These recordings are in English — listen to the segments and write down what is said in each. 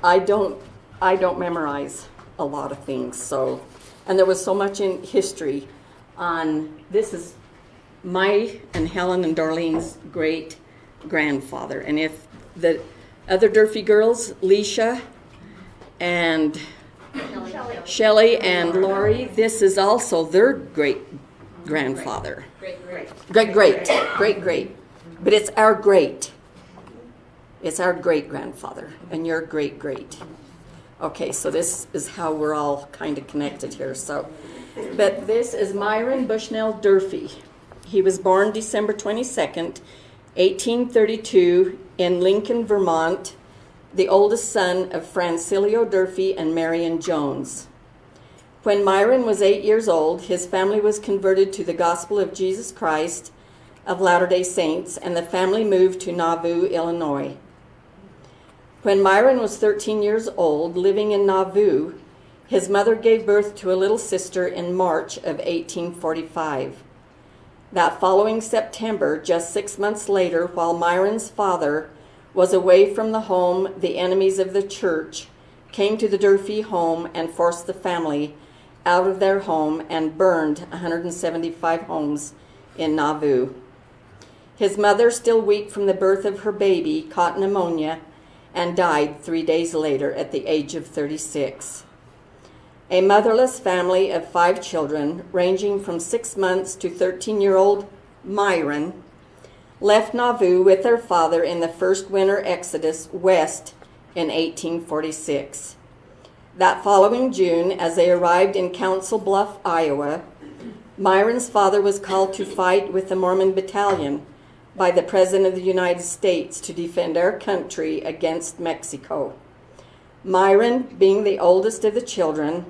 I don't memorize a lot of things. So, and there was so much in history on, this is my and Helen and Darlene's great grandfather. And if the other Durfee girls, Leisha and Shelley and Lori, this is also their great grandfather. Great. But it's our great. It's our great grandfather and your great. Okay, so this is how we're all kind of connected here. So, but this is Myron Bushnell Durfee. He was born December 22nd, 1832 in Lincoln, Vermont, the oldest son of Francilio Durfee and Marion Jones. When Myron was 8 years old, his family was converted to the gospel of Jesus Christ of Latter-day Saints, and the family moved to Nauvoo, Illinois. When Myron was 13 years old, living in Nauvoo, his mother gave birth to a little sister in March of 1845. That following September, just 6 months later, while Myron's father was away from the home, the enemies of the church came to the Durfee home and forced the family out of their home and burned 175 homes in Nauvoo. His mother, still weak from the birth of her baby, caught pneumonia and died 3 days later at the age of 36. A motherless family of 5 children, ranging from 6 months to 13-year-old Myron, left Nauvoo with their father in the first winter exodus west in 1846. That following June, as they arrived in Council Bluff, Iowa, Myron's father was called to fight with the Mormon Battalion by the President of the United States to defend our country against Mexico. Myron, being the oldest of the children,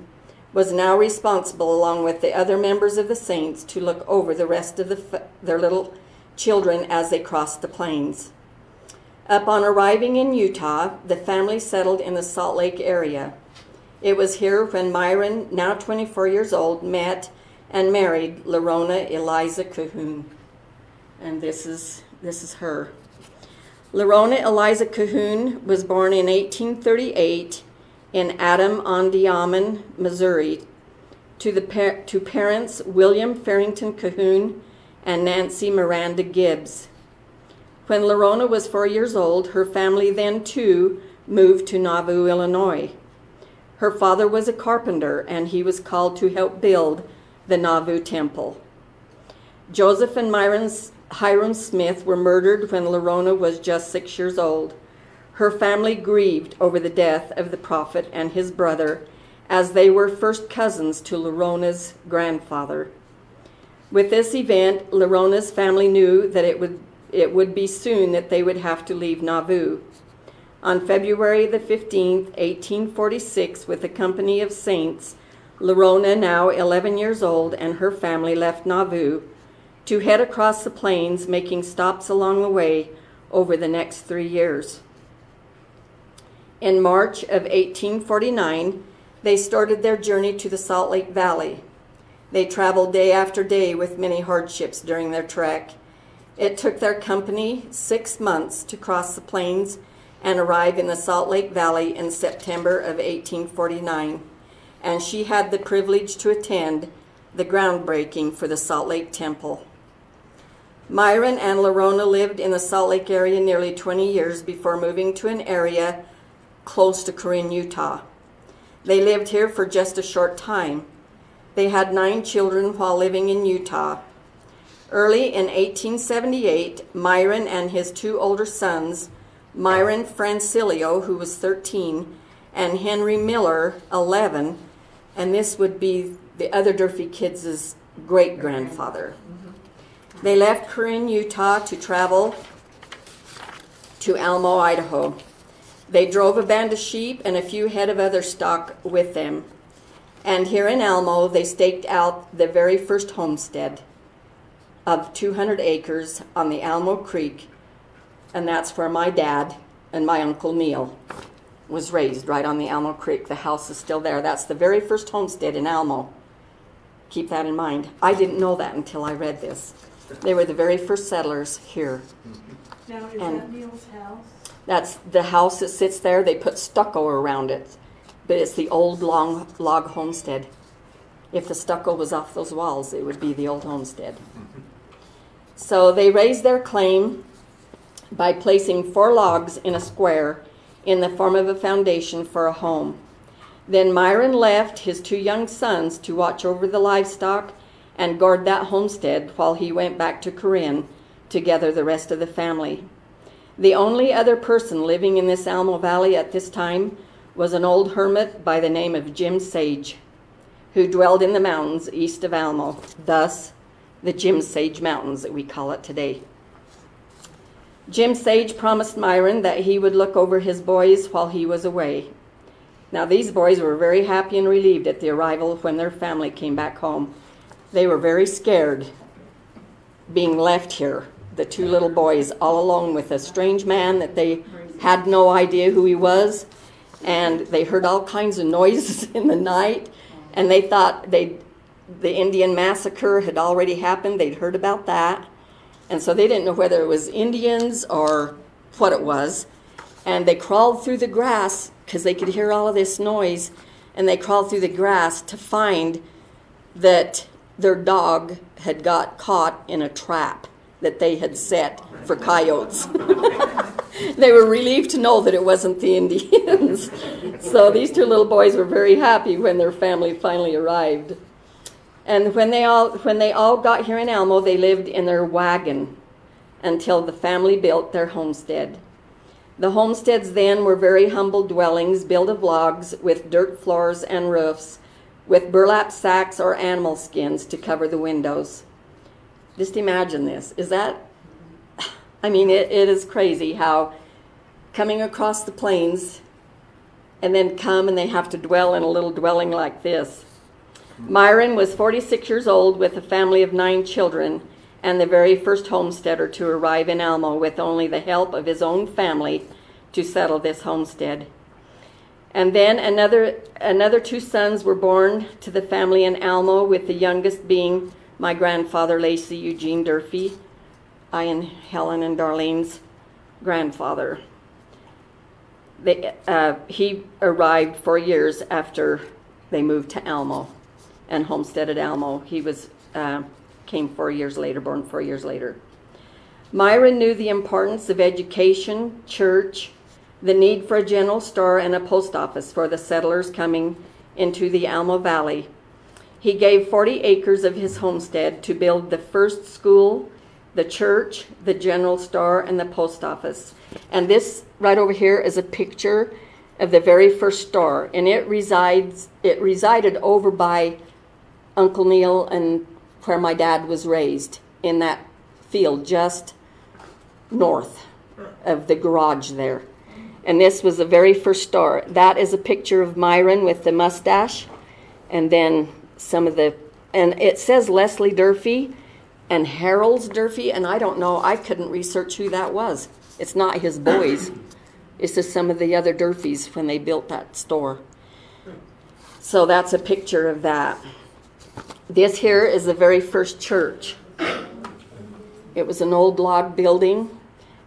was now responsible, along with the other members of the Saints, to look over the rest of their little children as they crossed the plains. Upon arriving in Utah, the family settled in the Salt Lake area. It was here when Myron, now 24 years old, met and married Lerona Eliza Cahoon. And this is her. Lerona Eliza Cahoon was born in 1838 in Adam-on-Diamond, Missouri, to parents William Farrington Cahoon and Nancy Miranda Gibbs. When Lerona was 4 years old, her family then too moved to Nauvoo, Illinois. Her father was a carpenter, and he was called to help build the Nauvoo Temple. Joseph and Hiram Smith were murdered when Lerona was just 6 years old. Her family grieved over the death of the prophet and his brother, as they were first cousins to Lerona's grandfather. With this event, Lerona's family knew that it would be soon that they would have to leave Nauvoo. On February the 15th, 1846, with a company of saints, Lerona, now 11 years old, and her family left Nauvoo to head across the plains, making stops along the way over the next 3 years. In March of 1849, they started their journey to the Salt Lake Valley. They traveled day after day with many hardships during their trek. It took their company 6 months to cross the plains and arrive in the Salt Lake Valley in September of 1849, and she had the privilege to attend the groundbreaking for the Salt Lake Temple. Myron and Lerona lived in the Salt Lake area nearly 20 years before moving to an area close to Corinne, Utah. They lived here for just a short time. They had 9 children while living in Utah. Early in 1878, Myron and his 2 older sons, Myron Francilio, who was 13, and Henry Miller, 11, and this would be the other Durfee kids' great-grandfather. They left Corinne, Utah to travel to Almo, Idaho. They drove a band of sheep and a few head of other stock with them. And here in Almo, they staked out the very first homestead of 200 acres on the Almo Creek, and that's where my dad and my Uncle Neil was raised, right on the Almo Creek. The house is still there. That's the very first homestead in Almo. Keep that in mind. I didn't know that until I read this. They were the very first settlers here. Now, is that Neil's house? That's the house that sits there. They put stucco around it, but it's the old long log homestead. If the stucco was off those walls, it would be the old homestead. So they raised their claim by placing 4 logs in a square in the form of a foundation for a home. Then Myron left his 2 young sons to watch over the livestock and guard that homestead while he went back to Corinne to gather the rest of the family. The only other person living in this Alamo Valley at this time was an old hermit by the name of Jim Sage, who dwelled in the mountains east of Alamo, thus the Jim Sage Mountains that we call it today. Jim Sage promised Myron that he would look over his boys while he was away. Now these boys were very happy and relieved at the arrival when their family came back home. They were very scared being left here, the 2 little boys, all alone with a strange man that they had no idea who he was. And they heard all kinds of noises in the night, and they thought the Indian massacre had already happened. They'd heard about that. And so they didn't know whether it was Indians or what it was. And they crawled through the grass because they could hear all of this noise. And they crawled through the grass to find that their dog had got caught in a trap that they had set for coyotes. They were relieved to know that it wasn't the Indians. So these 2 little boys were very happy when their family finally arrived. And when they all got here in Alamo, they lived in their wagon until the family built their homestead. The homesteads then were very humble dwellings built of logs with dirt floors and roofs, with burlap sacks or animal skins to cover the windows. Just imagine this. Is that, I mean, it is crazy how coming across the plains and then come and they have to dwell in a little dwelling like this. Myron was 46 years old with a family of 9 children and the very first homesteader to arrive in Alamo with only the help of his own family to settle this homestead. And then another 2 sons were born to the family in Alamo, with the youngest being my grandfather, Lacey Eugene Durfee, I and Helen and Darlene's grandfather. He arrived 4 years after they moved to Alamo and homesteaded Alamo. He came 4 years later, born 4 years later. Myron knew the importance of education, church, the need for a general store and a post office for the settlers coming into the Alamo Valley. He gave 40 acres of his homestead to build the first school, the church, the general store, and the post office. And this right over here is a picture of the very first store, and it resided over by Uncle Neil and where my dad was raised, in that field just north of the garage there. And this was the very first store. That is a picture of Myron with the mustache, and then some of the, and it says Leslie Durfee and Harold's Durfee, and I don't know, I couldn't research who that was. It's not his boys. It's just some of the other Durfees when they built that store. So that's a picture of that. This here is the very first church. It was an old log building.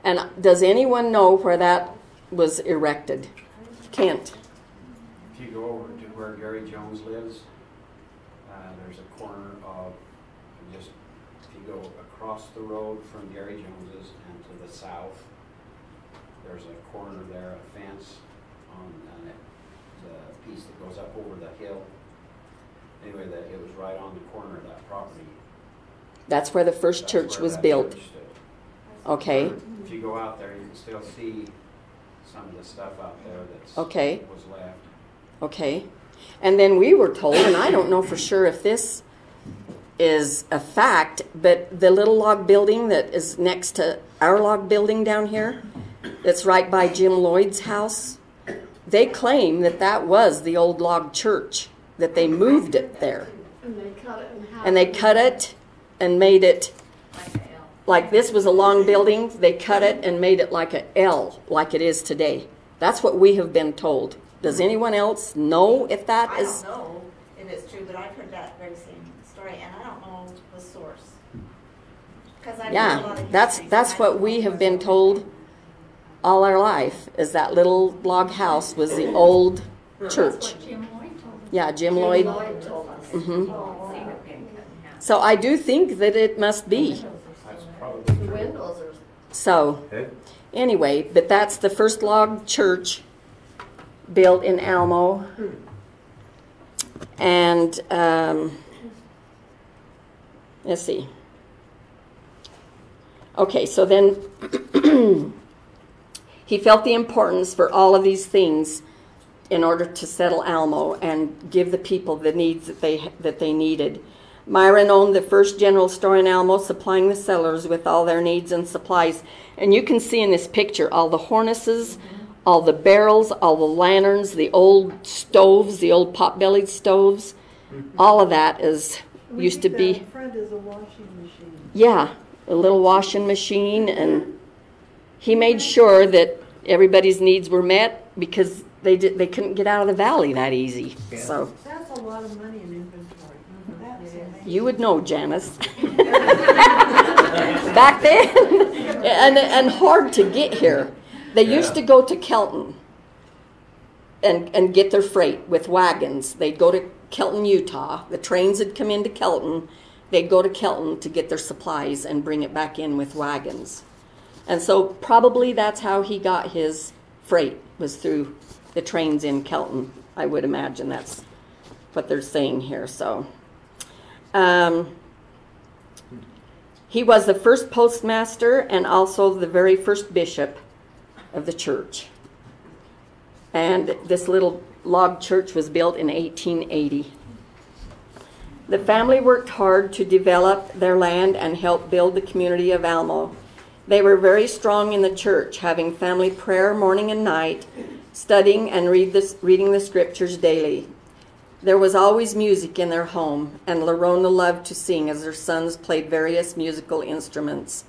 And does anyone know where that was erected? Kent. If you go over to where Gary Jones lives, there's a corner of just, if you go across the road from Gary Jones's and to the south, there's a corner there, a fence on the piece that goes up over the hill. Anyway, it was right on the corner of that property. That's where the first church was built. Okay. If you go out there, you can still see some of the stuff out there that's was left. Okay. And then we were told, and I don't know for sure if this is a fact, but the little log building that is next to our log building down here, that's right by Jim Lloyd's house, they claim that that was the old log church, that they moved it there. And they cut it in half. And they cut it and made it like this was a long building. They cut it and made it like an L, like it is today. That's what we have been told. Does anyone else know if that is? I don't know if it's true, but I've heard that very same story, and I don't know the source. Yeah, that's what we have been told. all our life, is that little log house was the old church. Yeah, Jim Lloyd. told us. Mm-hmm. So I do think that it must be. That's probably The true. windows are. So anyway, but that's the first log church built in Almo. And let's see. Okay, so then he felt the importance for all of these things in order to settle Almo and give the people the needs that they needed. Myron owned the first general store in Almo, supplying the settlers with all their needs and supplies. And you can see in this picture all the harnesses, all the barrels, all the lanterns, the old stoves, the old pot-bellied stoves. All of that used to be. In front is a washing machine. Yeah, a little washing machine, and he made sure that everybody's needs were met because they couldn't get out of the valley that easy. Yeah. So That's a lot of money in inventory. That's amazing. you would know, Janice. Back then, and hard to get here. They used to go to Kelton and get their freight with wagons. They'd go to Kelton, Utah. The trains would come into Kelton. They'd go to Kelton to get their supplies and bring it back in with wagons. And so probably that's how he got his freight, was through the trains in Kelton. I would imagine that's what they're saying here. So he was the first postmaster and also the very first bishop of the church. And this little log church was built in 1880. The family worked hard to develop their land and help build the community of Almo. They were very strong in the church, having family prayer morning and night, studying and reading the scriptures daily. There was always music in their home, and Lerona loved to sing as their sons played various musical instruments.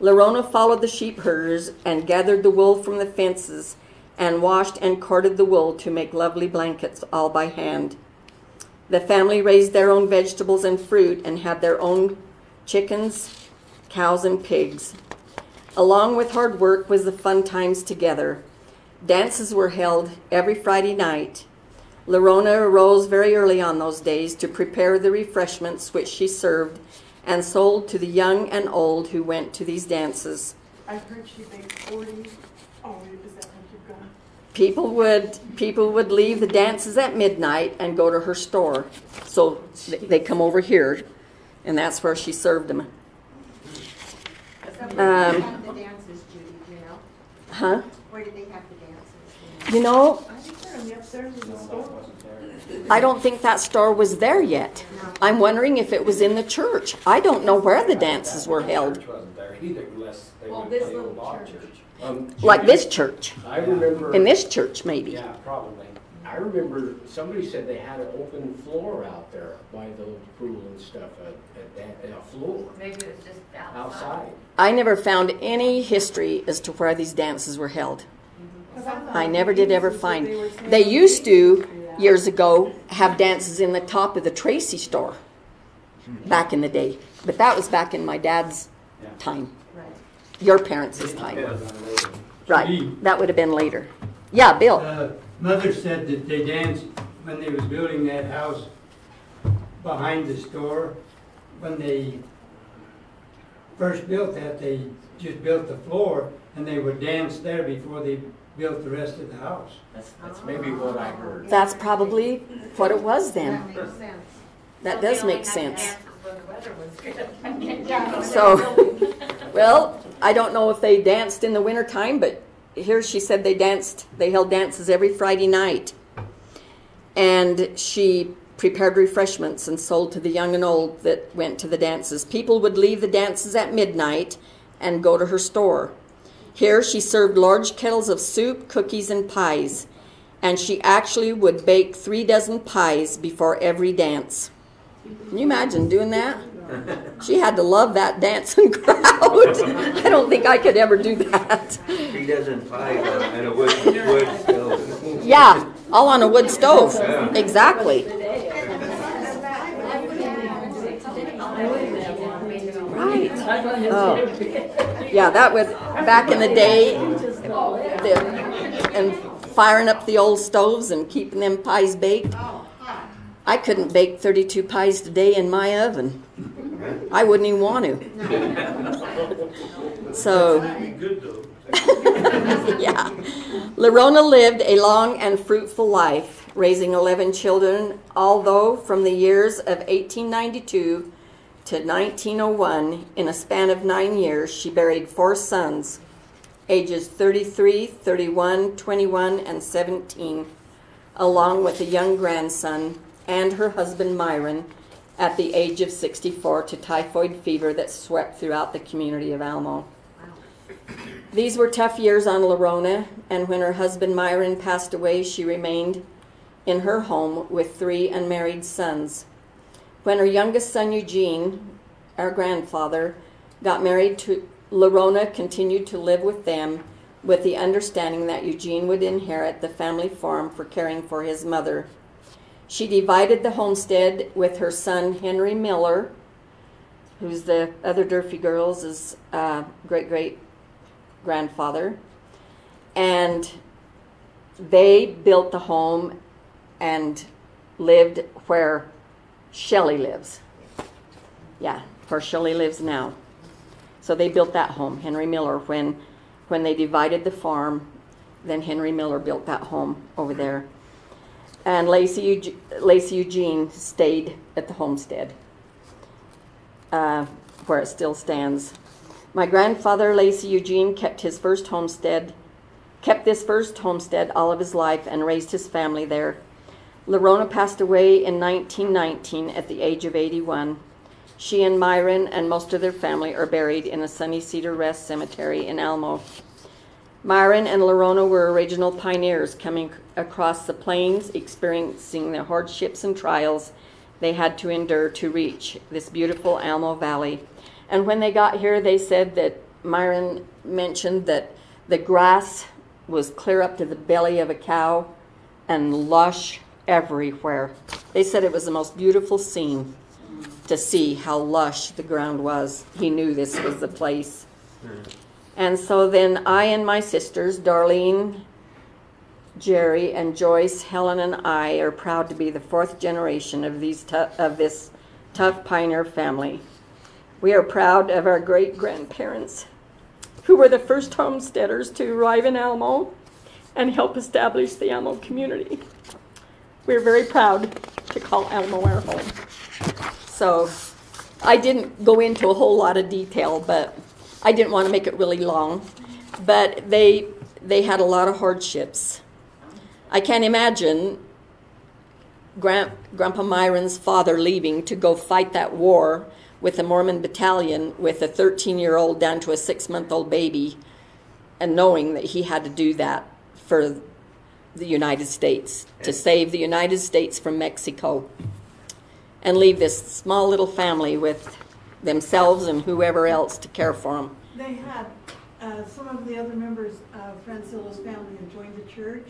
Lerona followed the sheep herders and gathered the wool from the fences and washed and carded the wool to make lovely blankets all by hand. The family raised their own vegetables and fruit and had their own chickens, cows, and pigs. Along with hard work was the fun times together. Dances were held every Friday night. Lerona arose very early on those days to prepare the refreshments which she served and sold to the young and old who went to these dances. I heard she baked 40. Oh, is that what you've got? People would leave the dances at midnight and go to her store. So they come over here, and that's where she served them. Where did they have the dances, Judy, do you know? Huh? Where did they have the dances? You know, I think they're on the upstairs of the That store. wasn't there. I don't think that store was there yet. I'm wondering if it was in the church. I don't know where the dances were held. Church wasn't there either, unless they Well, went this to the little old log church. church. Like this church. I remember. In this church, maybe. Yeah, probably. I remember somebody said they had an open floor out there by the pool and stuff, a floor Maybe it was just outside. I never found any history as to where these dances were held. 'Cause I thought I never did ever Jesus, find. they were saying They used to, do that. years ago, have dances in the top of the Tracy store back in the day. But that was back in my dad's Yeah. time, Right. your parents' time. It was on later. Right, that would have been later. Yeah, Bill. Mother said that they danced when they was building that house behind the store. When they first built that, they just built the floor and they would dance there before they built the rest of the house. That's maybe what I heard. That's probably what it was That then. makes sense. That does make sense. When the weather was good. So, well, I don't know if they danced in the wintertime, but here she said they held dances every Friday night. And she prepared refreshments and sold to the young and old that went to the dances. People would leave the dances at midnight and go to her store. Here she served large kettles of soup, cookies, and pies. And she actually would bake 3 dozen pies before every dance. Can you imagine doing that? She had to love that dancing crowd. I don't think I could ever do that. 3 dozen pies and a wood stove. Yeah, all on a wood stove. Exactly. Right. Oh. Yeah, that would, back in the day, and firing up the old stoves and keeping them pies baked. I couldn't bake 32 pies today in my oven. I wouldn't even want to. So, yeah. Lerona lived a long and fruitful life, raising 11 children, although from the years of 1892 to 1901, in a span of 9 years, she buried 4 sons, ages 33, 31, 21, and 17, along with a young grandson and her husband Myron at the age of 64 to typhoid fever that swept throughout the community of Almo. These were tough years on Lerona, and when her husband Myron passed away, she remained in her home with 3 unmarried sons. When her youngest son Eugene, our grandfather, got married to Lerona, continued to live with them with the understanding that Eugene would inherit the family farm for caring for his mother. She divided the homestead with her son Henry Miller, who's the other Durfee girls' great-great-grandfather, and they built the home and lived where Shelley lives. Yeah, where Shelley lives now. So they built that home, Henry Miller. When they divided the farm, then Henry Miller built that home over there. And Lacey Eugene stayed at the homestead, where it still stands. My grandfather, Lacey Eugene, kept this first homestead all of his life and raised his family there. Lerona passed away in 1919 at the age of 81. She and Myron and most of their family are buried in the Sunny Cedar Rest Cemetery in Almo. Myron and Lerona were original pioneers coming across the plains, experiencing the hardships and trials they had to endure to reach this beautiful Almo Valley. And when they got here, they said that Myron mentioned that the grass was clear up to the belly of a cow and lush everywhere. They said it was the most beautiful scene to see how lush the ground was. He knew this was the place. And so then I and my sisters, Darlene, Jerry, and Joyce, Helen, and I are proud to be the 4th generation of this tough pioneer family. We are proud of our great-grandparents, who were the first homesteaders to arrive in Almo and help establish the Almo community. We're very proud to call Almo our home. So I didn't go into a whole lot of detail, but I didn't want to make it really long. But they had a lot of hardships. I can't imagine Grandpa Myron's father leaving to go fight that war with the Mormon battalion with a 13-year-old down to a 6-month-old baby, and knowing that he had to do that for the United States, to save the United States from Mexico, and leave this small little family with themselves and whoever else to care for them. They had, some of the other members of Francilo's family had joined the church,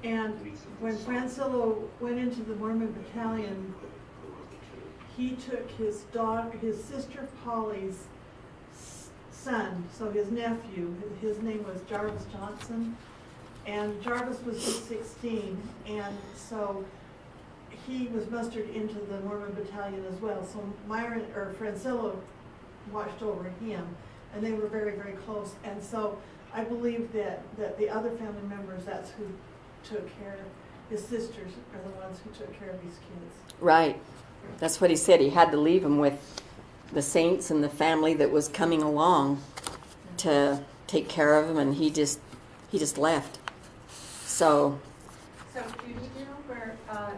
and when Francilo went into the Mormon battalion, he took his sister Polly's son, so his nephew, his name was Jarvis Johnson, and Jarvis was just 16, and so he was mustered into the Mormon battalion as well. So Francilo watched over him, and they were very, very close. And so I believe that the other family members, that's who took care of his sisters, are the ones who took care of these kids. Right. That's what he said. He had to leave them with the saints and the family that was coming along to take care of them, and he just left. So So do you know where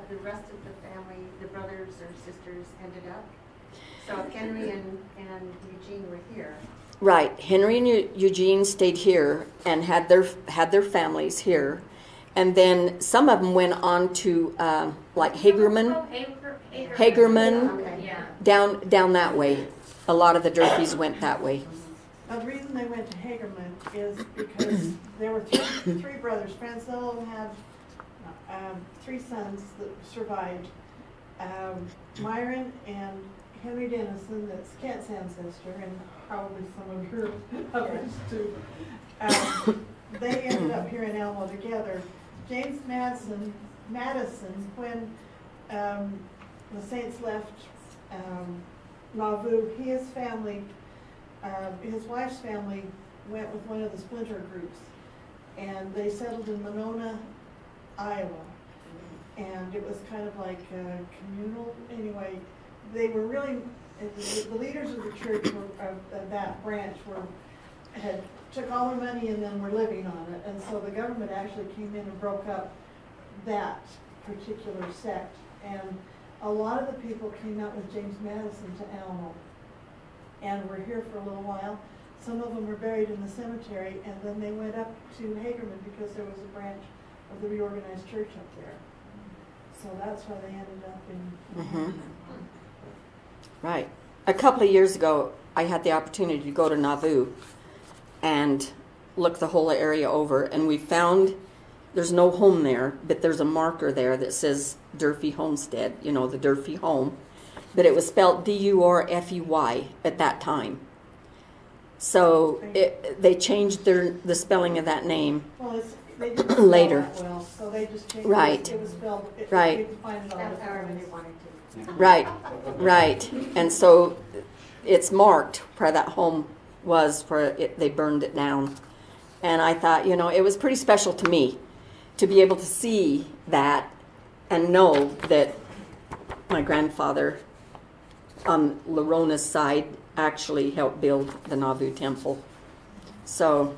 the rest of the family, the brothers or sisters, ended up? So Henry and Eugene were here. right, Henry and Eugene stayed here and had their families here, and then some of them went on to like Hagerman. Hagerman, Okay. Yeah. down that way. A lot of the Durfees went that way. Now, the reason they went to Hagerman is because there were three brothers. Francilo had 3 sons that survived. Myron and Henry Dennison, that's Kent's ancestor, and probably some of her others too. they ended up here in Elmo together. James Madison, when the Saints left Nauvoo, his family, his wife's family went with one of the splinter groups, and they settled in Monona, Iowa. And it was kind of like communal. Anyway, they were really, the leaders of the church of that branch had took all their money and then were living on it. And so the government actually came in and broke up that particular sect. And a lot of the people came out with James Madison to Alamo and were here for a little while. Some of them were buried in the cemetery, and then they went up to Hagerman because there was a branch of the reorganized church up there. So that's why they ended up in... Right. A couple of years ago, I had the opportunity to go to Nauvoo and look the whole area over, and we found there's no home there, but there's a marker there that says Durfee Homestead, you know, the Durfee home, but it was spelled D-U-R-F-E-Y at that time. So they changed the spelling of that name they didn't spell later. That well, so they just changed Right. It was spelled, Right. You could find it all That's the however time. they wanted to. Right, right. And so it's marked where that home was, where they burned it down. And I thought, you know, it was pretty special to me to be able to see that and know that my grandfather on Larona's side actually helped build the Nauvoo temple. So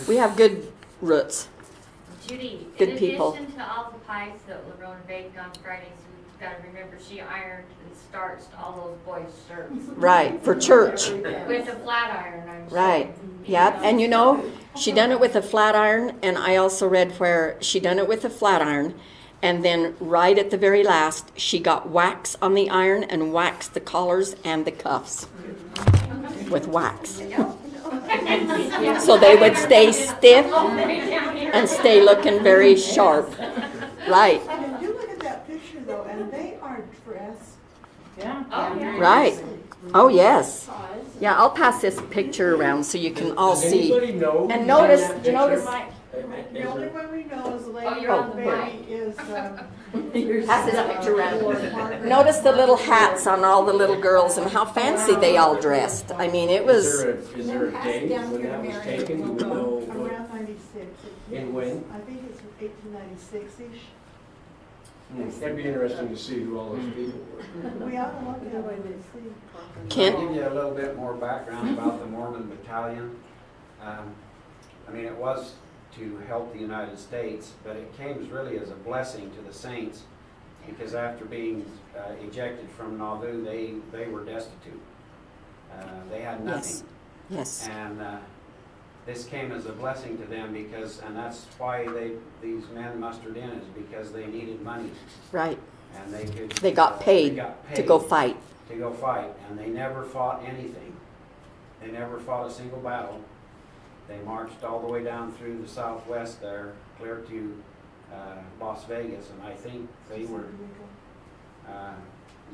we have good roots. Judy, Good in people. addition to all the pies that Lerona baked on Fridays, we've got to remember she ironed and starched all those boys' shirts. Right, for church. With a flat iron, I'm sure. Right. Yeah, and you know, she done it with a flat iron, and I also read where she done it with a flat iron, and then right at the very last, she got wax on the iron and waxed the collars and the cuffs with wax. So they would stay stiff and stay looking very sharp. Right. And you look at that picture though, and they are dressed. Yeah. Oh, yeah. Right. Oh, yes. Yeah, I'll pass this picture around so you can all Does see. anybody know And who's notice- in that picture? notice- The only one we know is the lady you're with on the the baby is, Pass this picture around. Notice the little hats on all the little girls and how fancy they all dressed. I mean, it was... Is there a date when that was taken? Do we know what? around 96. And when? I think it's 1896-ish. That'd be interesting to see who all those people were. We ought to look at it and see. I'll Kent? give you a little bit more background about the Mormon Battalion. I mean, it was to help the United States, but it came really as a blessing to the Saints, because after being ejected from Nauvoo, they were destitute. They had nothing. Yes. And this came as a blessing to them because, and that's why these men mustered in, is because they needed money. Right. And They got paid to go fight. To go fight, and they never fought anything. They never fought a single battle. They marched all the way down through the southwest there, clear to Las Vegas, and I think they were,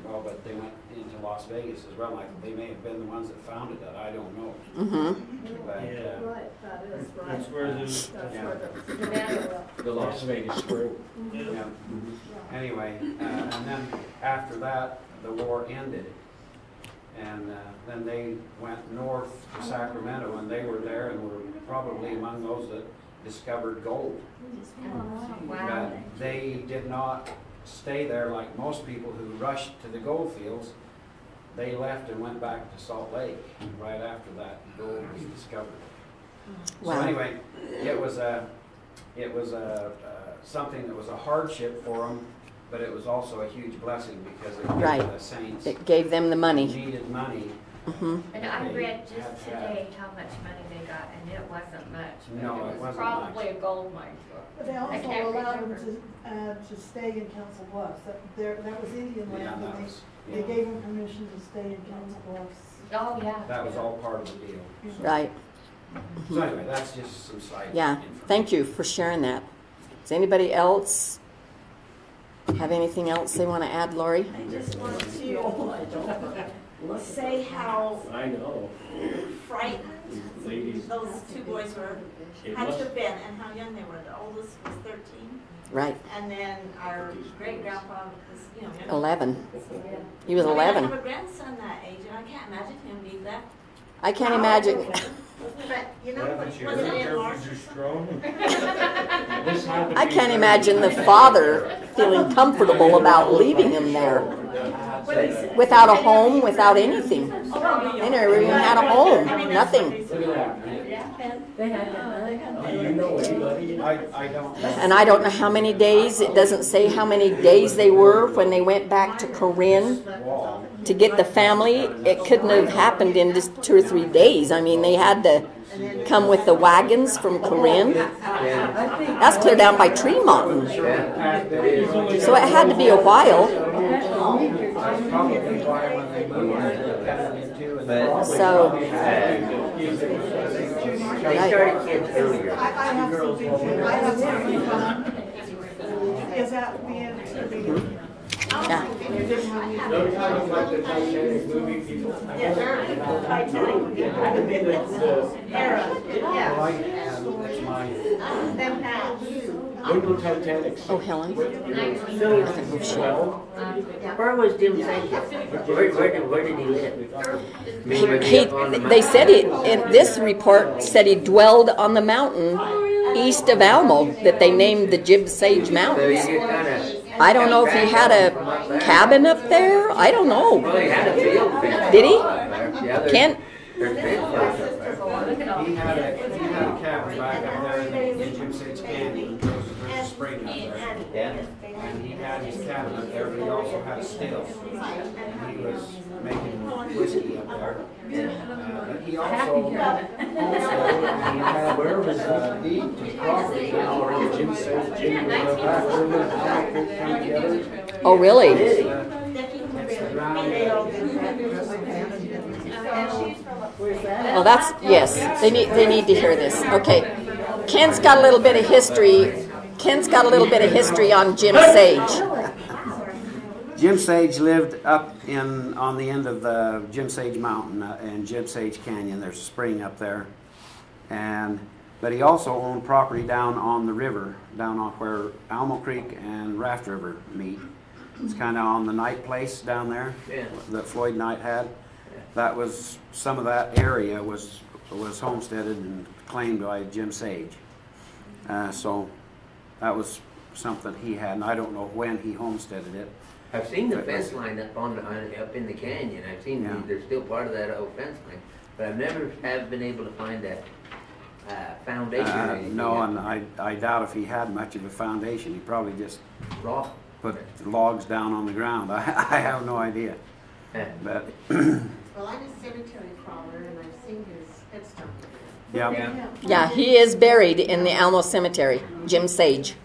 well, but they went into Las Vegas as well. Like, they may have been the ones that founded it, I don't know. Mm-hmm. But, Right, that is right. That's where The Las Vegas Spring. yeah. Anyway, and then after that, the war ended. And then they went north to Sacramento, and they were there and were probably among those that discovered gold. Wow. But they did not stay there like most people who rushed to the gold fields. They left and went back to Salt Lake right after that gold was discovered. Wow. So anyway, it was something that was a hardship for them, but it was also a huge blessing because it Right. gave the Saints It gave them the money. needed money. Mm-hmm. And I read just today how much money they got, and it wasn't much. but No, it was wasn't probably a gold mine. But they I also can't allowed remember. them to stay in Council Bluffs. That was Indian Yeah, land, that and was, they gave them permission to stay in Council Bluffs. Oh, yeah. that was all part of the deal. Right. So anyway, that's just some side Yeah. information. Thank you for sharing that. Does anybody else have anything else they want to add, Lori? I just want to say how I know. frightened Ladies, those two boys were, it had to must, have been, and how young they were. The oldest was 13, Right, and then our great-grandpa was, you know, 11. He was I 11. have a grandson that age, and I can't imagine him being left. I can't imagine. But, you know, was it in March or something? this had to I be can't very- imagine the father feeling comfortable about leaving him there without a home, without anything. They never even had a home, nothing. Look at that. Do you know anybody? I don't know. And I don't know how many days, it doesn't say how many days they were when they went back to Corinne Wall. to get the family. It couldn't have happened in just 2 or 3 days. I mean, they had to come with the wagons from Corinne. That's clear down by Tree Mountain. So it had to be a while. That's probably why when they moved into and So, They right. started kids earlier. I have something too. I have something fun. Is that being? Yeah. Don't you talk about the Titanic movie, people? Yes, sir. Titanic. Era. Yeah. right, and it's my Them hats. When will Titanic? Oh, Helen. Where was Jim Sage? Where did he live? They said it, in this report said he dwelled on the mountain east of Almo that they named the Jib Sage So Mountains. you kind of. I don't know if he had a cabin up there. I don't know. Well, he had a field fence. Did he? Yeah, there's- Kent? There's fence up there. He had a cabin back up there in Jim Sage Canyon. There's a spring up there. Yeah. And he had his cabin up there, but he also had a still. And he was making whiskey up there. But he also he had Where was the deed to property now, or Jim says Jim was back, where was the Titanic come together? Oh, really? it's the ground Oh, that's, yes. They need to hear this. Okay. Kent's got a little bit of history. Kent's got a little bit of history on Jim Sage. Jim Sage lived up on the end of the Jim Sage Mountain in Jim Sage Canyon. There's a spring up there, but he also owned property down on the river, down on where Almo Creek and Raft River meet. It's kind of on the Knight place down there Yeah. that Floyd Knight had. That was some of that area was homesteaded and claimed by Jim Sage. So that was something he had, and I don't know when he homesteaded it. I've seen the fence line up in the canyon. I've seen Yeah. there's still part of that old fence line, but I've never have been able to find that foundation or anything. No, and I doubt if he had much of a foundation. He probably just Raw. put logs down on the ground. I have no idea. Yeah. But Well, I'm a cemetery crawler and I've seen his headstone. yeah, Yeah. Yeah, he is buried in the Almo Cemetery. Jim Sage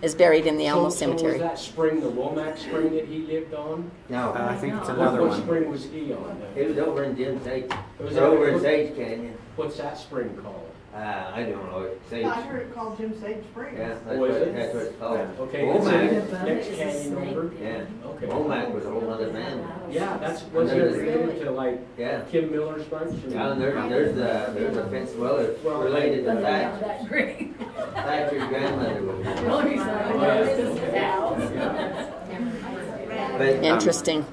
is buried in the Almo So Cemetery. was that spring the Womack spring that he lived on? No. I think it's another What one. spring was he on? It was over in Jim Sage. It was Over in Sage Canyon. What's that spring called? I don't know. Sage. I heard it called Jim Sage Springs. Yeah, Oh, is it? that's what it's called. Okay, it's Womack. next canyon over? Yeah. Okay. Womack was a whole other man. Yeah, that's, was it related to like Yeah. Kim Miller's bunch? Yeah, and there's a fence. Well, it's related to Thatcher's grandmother was. But Interesting.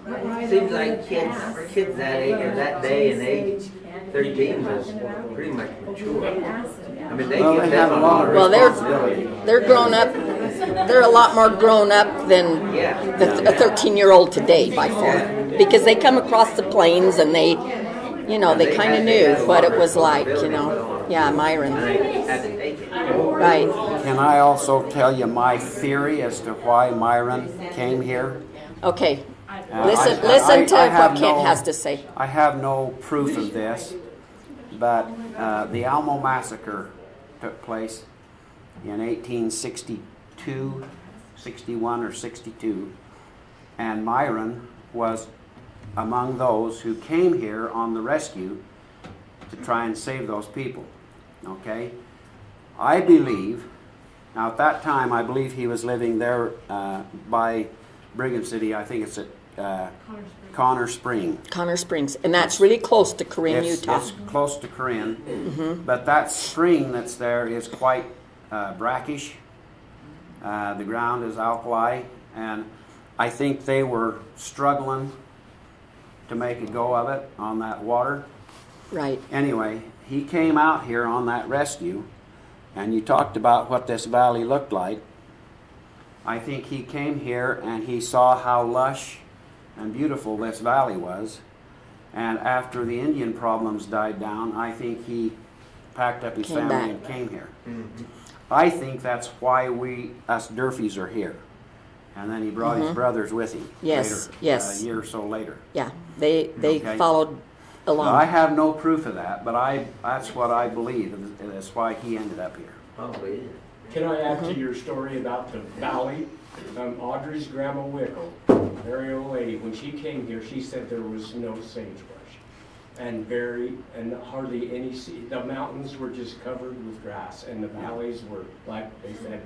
seems like kids that age or that day and age 13 was pretty much mature. I mean, they Well, give they them have a lot of Well, responsibility. they're grown up. They're a lot more grown up than a 13-year-old today by far, because they come across the plains and they kind of knew what it was like. Yeah, Myron. And they had to take it. Right. Can I also tell you my theory as to why Myron came here? Okay. I Listen to have what Kent no- has to say. I have no proof of this, but the Almo Massacre took place in 1862, 61 or 62, and Myron was among those who came here on the rescue to try and save those people. Okay? I believe, now at that time I believe he was living there by Brigham City. I think it's at Connor Spring. Connor Springs, and that's really close to Corinne, Utah. It's close to Corinne, but that spring that's there is quite brackish. The ground is alkali, and I think they were struggling to make a go of it on that water. Right. Anyway, he came out here on that rescue, and you talked about what this valley looked like. I think he came here and he saw how lush and beautiful this valley was, and after the Indian problems died down, I think he packed up his family and came here. I think that's why us Durfees are here. And then he brought his brothers with him. Yes, later, yes. A year or so later. Yeah, they followed along. Now, I have no proof of that, but that's what I believe, and that's why he ended up here. Probably. Can I add to your story about the valley? Audrey's grandma Wickle, very old lady, when she came here, she said there was no sagebrush. And hardly any the mountains were just covered with grass, and the valleys were, like they said,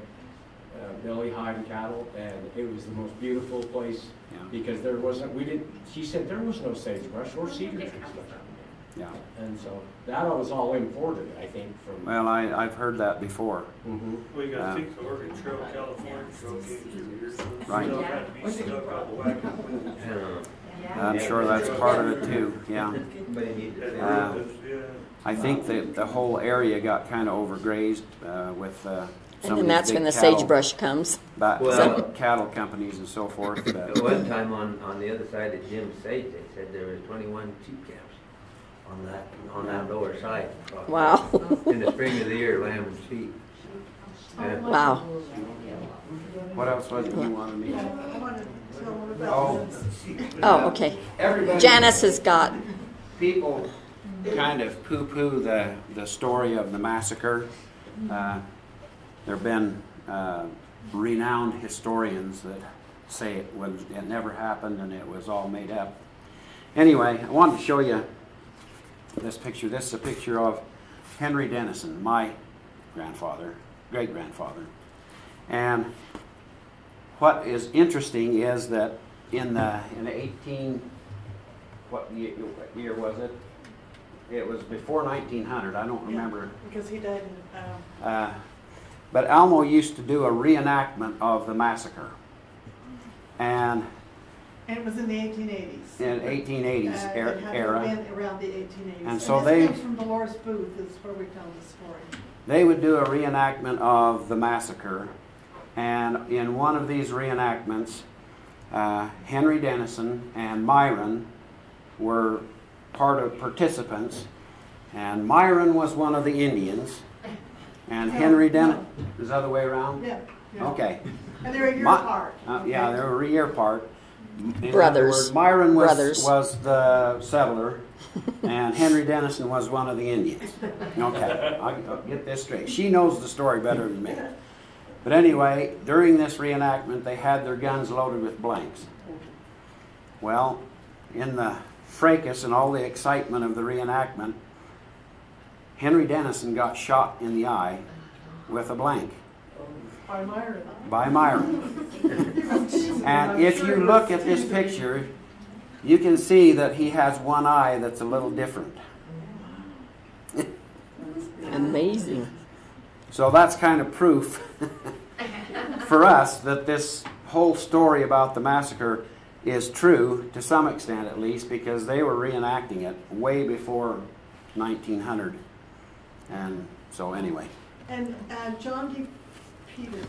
belly high cattle, and it was the most beautiful place because she said there was no sagebrush or cedar trees. Yeah. And so that was all imported, I think, from. Well, I've heard that before. We got six Oregon Trail, California Trail games. Right. Yeah. I'm sure that's part of it too. Yeah. I think that the whole area got kind of overgrazed with some and that's when the sagebrush comes. Some cattle companies and so forth. At one time on the other side of Jim's stage, they said there was 21 sheep camps on that lower side. Wow. In the spring of the year, lamb and sheep. Wow. What else was it you wanted me? I want to tell them about Oh, okay. Everybody, Janice has got. people kind of poo-poo the story of the massacre. There have been renowned historians that say it never happened and it was all made up. Anyway, I wanted to show you this picture. This is a picture of Henry Dennison, my grandfather, great-grandfather. And what is interesting is that in the 18, what year was it? It was before 1900. I don't remember. because he died in. But Almo used to do a reenactment of the massacre, and it was in the 1880s. In 1880s era. It had been around the 1880s. And so this comes from Dolores Booth is where we found the story. They would do a reenactment of the massacre, and in one of these reenactments, Henry Dennison and Myron were participants, and Myron was one of the Indians, and Henry Dennison is the other way around? Yeah. Okay. And they're a year apart. Yeah, they were a year apart. In Brothers. other words, Myron Brothers. was the settler, and Henry Dennison was one of the Indians. Okay, I'll get this straight. She knows the story better than me. But anyway, during this reenactment, they had their guns loaded with blanks. Well, in the fracas and all the excitement of the reenactment, Henry Dennison got shot in the eye with a blank. By Myron. By Myron. And if you look at this picture, you can see that he has one eye that's a little different. Amazing. So that's kind of proof for us that this whole story about the massacre is true, to some extent at least, because they were reenacting it way before 1900. And so anyway. And Judy Teeter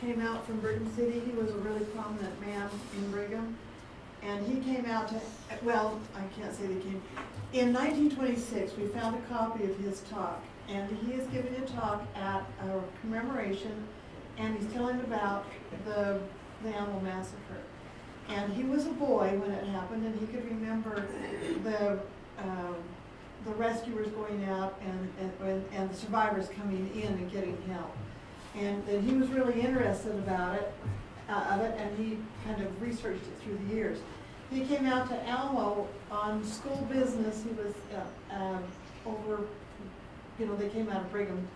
came out from Brigham City. He was a really prominent man in Brigham. And he came out to, well, I can't say they came. In 1926, we found a copy of his talk. And he is giving a talk at a commemoration, and he's telling about the animal massacre. And he was a boy when it happened, and he could remember the rescuers going out and the survivors coming in and getting help. And he was really interested about it, and he kind of researched it through the years. He came out to Almo on school business. He was over, they came out of Brigham,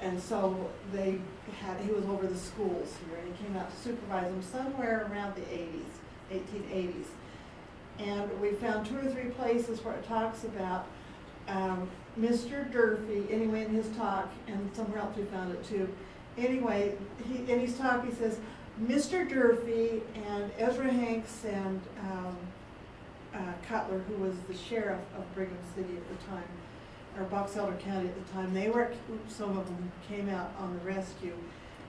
and so he was over the schools here, and he came out to supervise them somewhere around the 80s. 1880s. And we found 2 or 3 places where it talks about Mr. Durfee, anyway, in his talk, and somewhere else we found it too. Anyway, in his talk he says, Mr. Durfee and Ezra Hanks and Cutler, who was the sheriff of Brigham City at the time, or Box Elder County at the time, some of them came out on the rescue.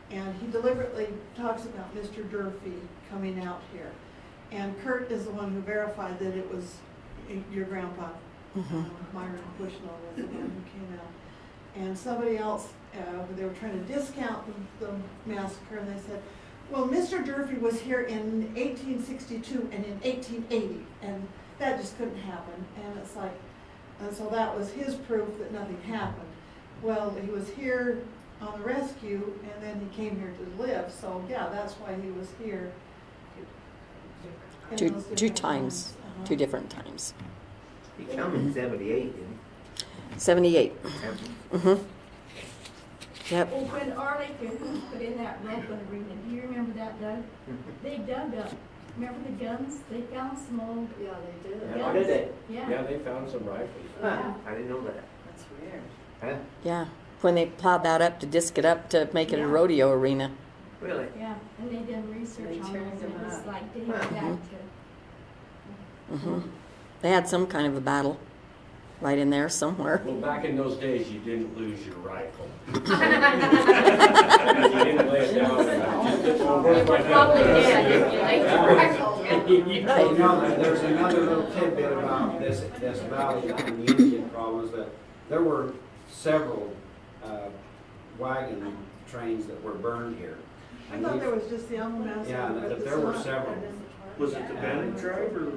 And he deliberately talks about Mr. Durfee coming out here. And Kurt is the one who verified that it was your grandpa. Myron Bushnell was the one who came out. And somebody else, they were trying to discount the massacre, and they said, well, Mr. Durfee was here in 1862 and in 1880, and that just couldn't happen. And it's like, and so that was his proof that nothing happened. Well, he was here on the rescue, and then he came here to live, so yeah, that's why he was here. Two times, 2 different times. He come in 78, didn't 78. he? Yep. Well, when Arlington put in that Roseland arena, do you remember that, Doug? They dug up, remember the guns? They found some old Yeah, they did. guns. Oh, did they? Yeah. Yeah, they found some rifles. Yeah. I didn't know that. That's weird. Huh? Yeah. When they plowed that up to disc it up to make it a Yeah. rodeo arena. Really? Yeah, and they did research They on turned those, them it was up. like dating back to, They had some kind of a battle right in there somewhere. Well, back in those days, you didn't lose your rifle. You didn't lay it down. Probably did if you laid your rifle down. You know, there's another little tidbit about this valley and the Indian problems, that there were several wagon trains that were burned here. I thought there was just the Alma Massacre. Yeah, but that it's there were not. several. Was it the Bannock tribe or?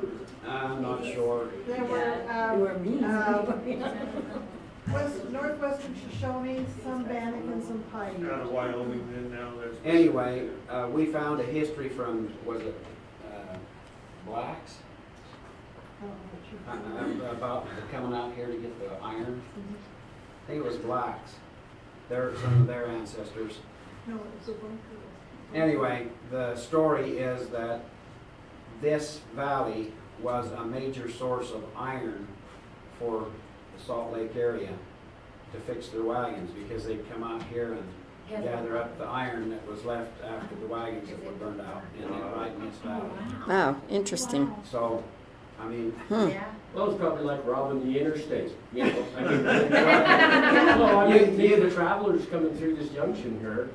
I'm not sure. There were, northwestern Shoshone, some Bannock, and some Pike. Out of Wyoming then now, that's. Anyway, we found a history from, was it blacks? About coming out here to get the iron. I think it was blacks. They're some of their ancestors. No, it was a bunker. Anyway, the story is that this valley was a major source of iron for the Salt Lake area to fix their wagons, because they'd come out here and gather up the iron that was left after the wagons that were burned out right in this valley. Wow, interesting. So, I mean, Yeah. Well, it's probably like robbing the interstate, you know. I mean, think of the travelers coming through this junction here,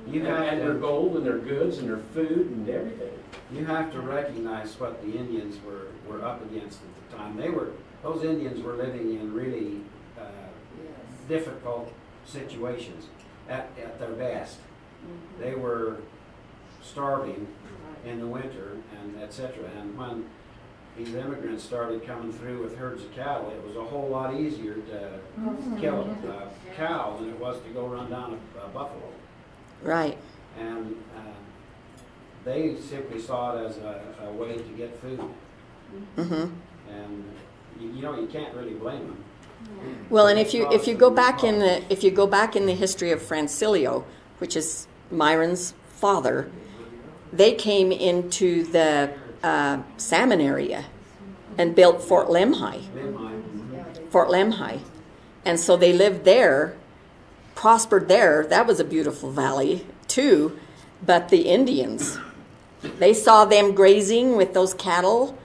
you have and their to, gold and their goods and their food and everything. you have to recognize what the Indians were up against at the time. Those Indians were living in really difficult situations at their best. They were starving in the winter and etc. And when these immigrants started coming through with herds of cattle, it was a whole lot easier to kill a cow than it was to go run down a buffalo. Right. And they simply saw it as a way to get food. And you know, you can't really blame them. Well, and if you go back in the history of Francilio, which is Myron's father, they came into the Salmon area and built Fort Lemhi. Fort Lemhi. And so they lived there, prospered there. That was a beautiful valley too. But the Indians, they saw them grazing with those cattle,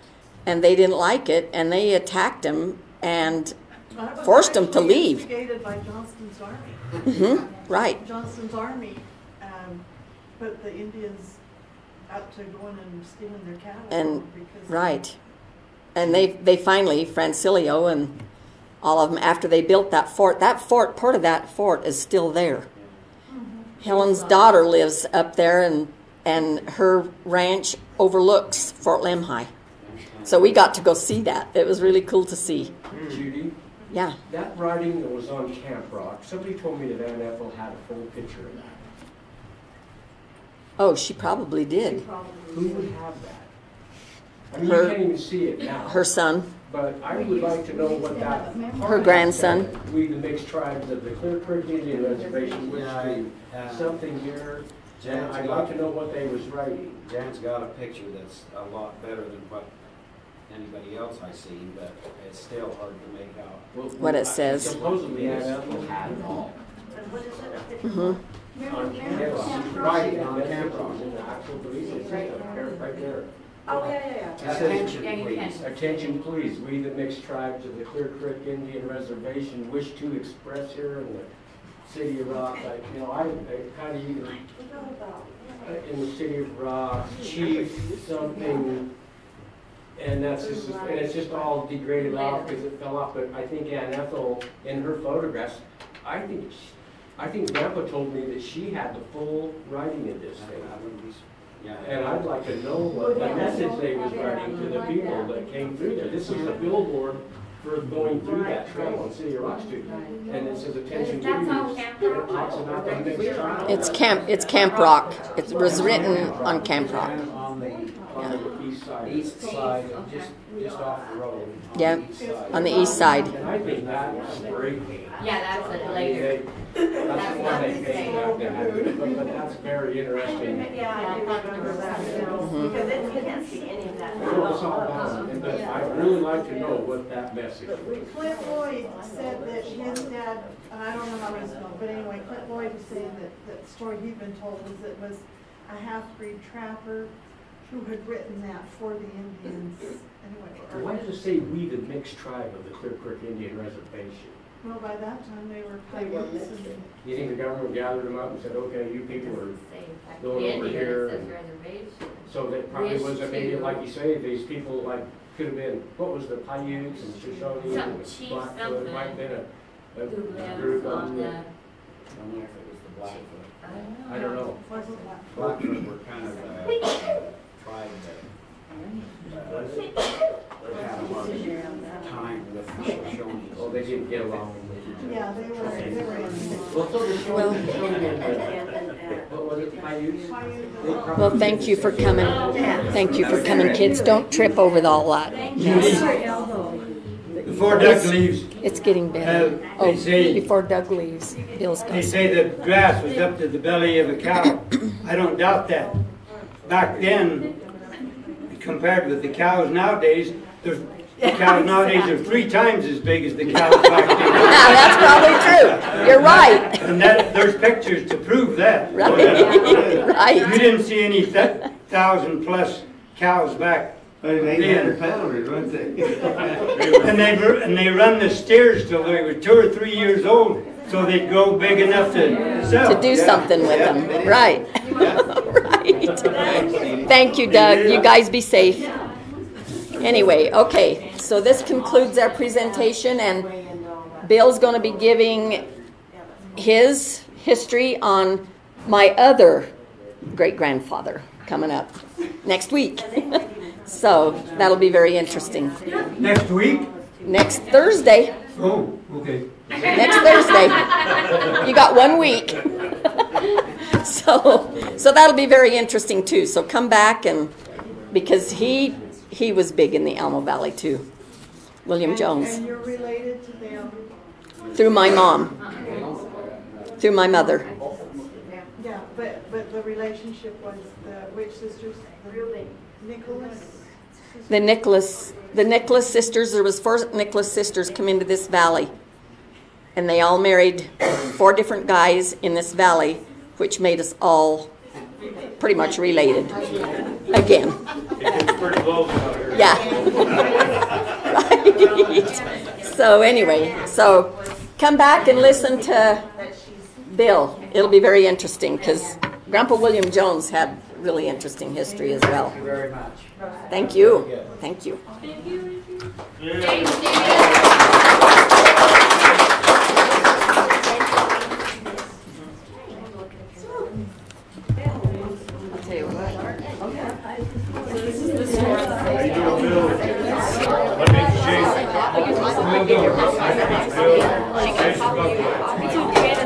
and they didn't like it, and they attacked them and forced them to leave. Instigated by Johnston's army. Right. Johnston's army put the Indians out to going and stealing their cattle. And because right. And they finally, Francilio and all of them, after they built that fort, part of that fort is still there. Helen's daughter lives up there, and her ranch overlooks Fort Lemhi. So we got to go see that. It was really cool to see. Judy, Yeah. that writing that was on Camp Rock, somebody told me that Aunt Ethel had a full picture of that. Oh, she probably did. Who would have that? I mean, Her- you can't even see it now. Her son. But I would like to know what that. Her grandson. We, the mixed tribes of the Clear Creek Indian Reservation, Wood Yeah, Street, something here. I'd like to know what they was writing. Jan's got a picture that's a lot better than what anybody else I seen, but it's still hard to make out. What it says. Supposedly Aunt Ethel had it all. Mhm. Right, on the camera, in the actual police, it's right there. Oh, yeah. Attention, Yeah, you please. can. Attention please, we the mixed tribes of the Clear Creek Indian Reservation wish to express here in the city of Rock, how do you, in the city of Rock, chief something, and that's just, and it's just all degraded off because it fell off, but I think Aunt Ethel, in her photographs, I think Grandpa told me that she had the full writing of this thing. Yeah. And I'd like to know what the message they was writing to the people that came through there. This is a billboard for going through that trail on City of Rock Street. And it says attention to That's all you. Camp It Rock? talks about the mixed trial. It's Camp Rock. It was written on Camp Rock. On the East side. east side, just off the road. Yeah, on the east side. And I think that's great. Yeah, that's it later. That's the one they paid back then. But that's very interesting. Yeah, I remember that, because you can't see any of that. It's all about it, but I'd really like to know what that message was. Clint Lloyd said that his dad, and I don't know how it's spelled, but anyway, Clint Lloyd was saying that the story he'd been told was it was a half-breed trapper who had written that for the Indians. Anyway, Why does it say we the mixed tribe of the Clear Creek Indian Reservation? well, by that time they were Paiutes and You think the government gathered them up and said, okay, you people are going The over Indian, here? it says reservation. So that probably Wish was, maybe to- like you say, these people like, could have been, what was the Paiutes and Shoshone Some and chief Blackfoot, might have been a Who group lives on on the, the, I don't know if it was the Blackfoot. I don't know. wasn't that. Blackfoot were kind of a tribe that had a hard time with the Shoshone. Oh, they didn't get along. Yeah, they were in. Well, so the Shoshone and what was it, Paiutes? Well, thank you for coming. Thank you for coming, kids. Don't trip over all that. Before Doug leaves, It's getting better. they Oh, say- before Doug leaves, Bill's they going. say that grass was up to the belly of a cow. I don't doubt that. Back then, compared with the cows nowadays, the cows nowadays are 3 times as big as the cows back then. That's probably true. You're right. And there's pictures to prove that. Right. You Right. didn't see any 1,000+ cows back Those then. 800-pounders, weren't they? And they run the steers till they were 2 or 3 years old, so they'd grow big enough to sell. To do something with them. Right. Right. Thank you, Doug. You guys be safe. Anyway, okay. So this concludes our presentation, and Bill's going to be giving his history on my other great-grandfather coming up next week. So that'll be very interesting. Next week? Next Thursday. Oh, okay. Next Thursday. You got 1 week. So that'll be very interesting too. So come back, and because he was big in the Alamo Valley too. William Jones. And you're related to them. Through my mom. Through my mother. Yeah, but the relationship was which sisters? The Nicholas? The Nicholas sisters, there was 4 Nicholas sisters come into this valley. And they all married 4 different guys in this valley, which made us all pretty much related. Again. It's pretty close out here. Yeah. Right. So anyway, so come back and listen to Bill. It'll be very interesting because Grandpa William Jones had really interesting history as well. Thank you very much. Thank you. Thank you. Thanks, I'll tell you what. How you doing, Bill? My name's Jason.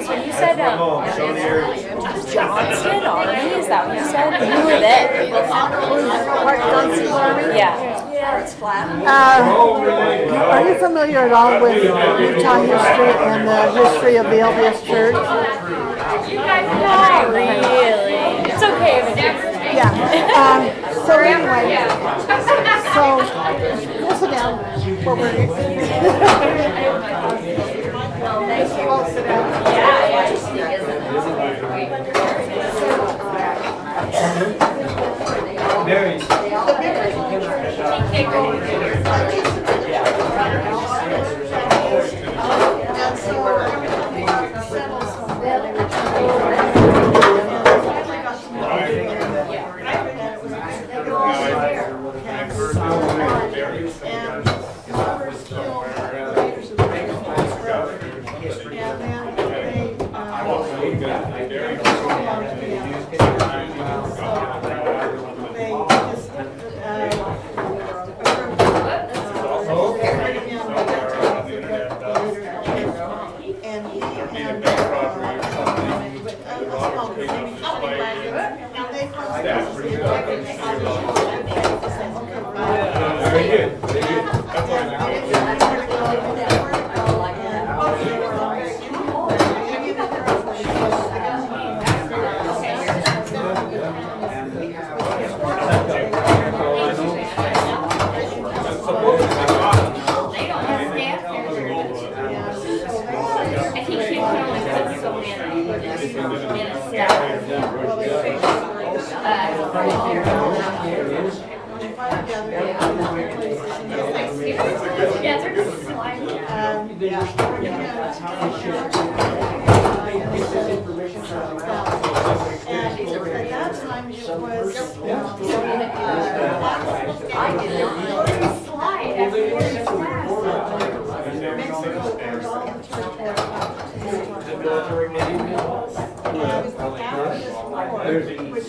When you said Shawnee area. Johnston Army, is that what you said? Who are they? Yeah. Are you familiar at all with Utah history and the history of the LDS Church? Not really. Yeah. So anyway, so we'll sit down. Well, we're we'll sit down. Mary.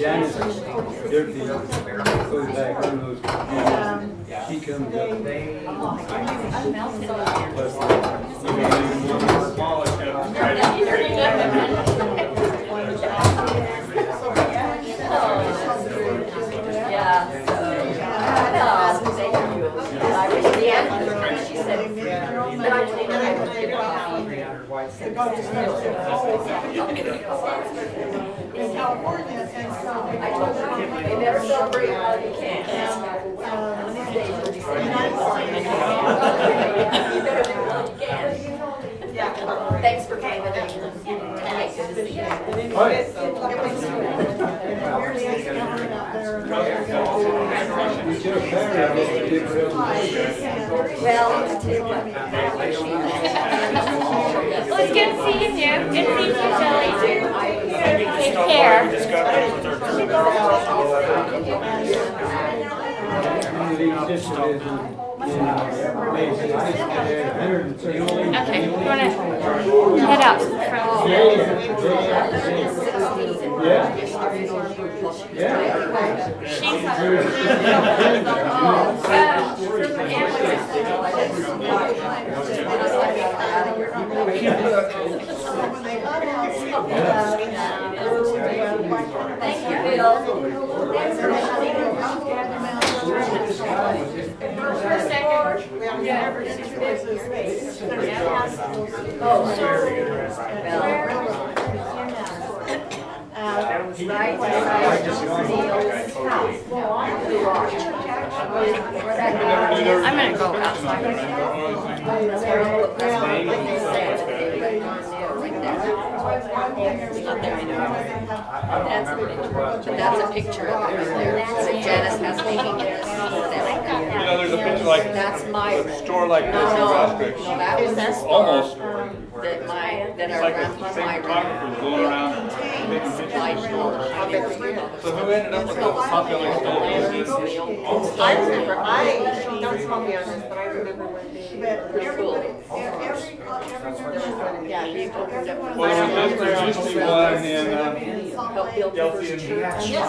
Janice Durfee goes back on those. She comes up. In California, and so I told them they never celebrate holiday Thanks for coming. Well, it's good seeing you. Good seeing you, Shelley. Take care. Okay, you want to head out to the front? Thank you, Bill. For a second. I'm going to go That's a picture of it right there. So Janice has making this. You know, there's a picture like That's my store like this in Prospect. No, that was that Almost. that our Like grandpa the same Myron photographers going around taking pictures. So who ended up with the Potbelly Stone? I remember, don't quote me on this, but I remember when Yeah, he opened up. Well, there used to be one in Delphi and Yes.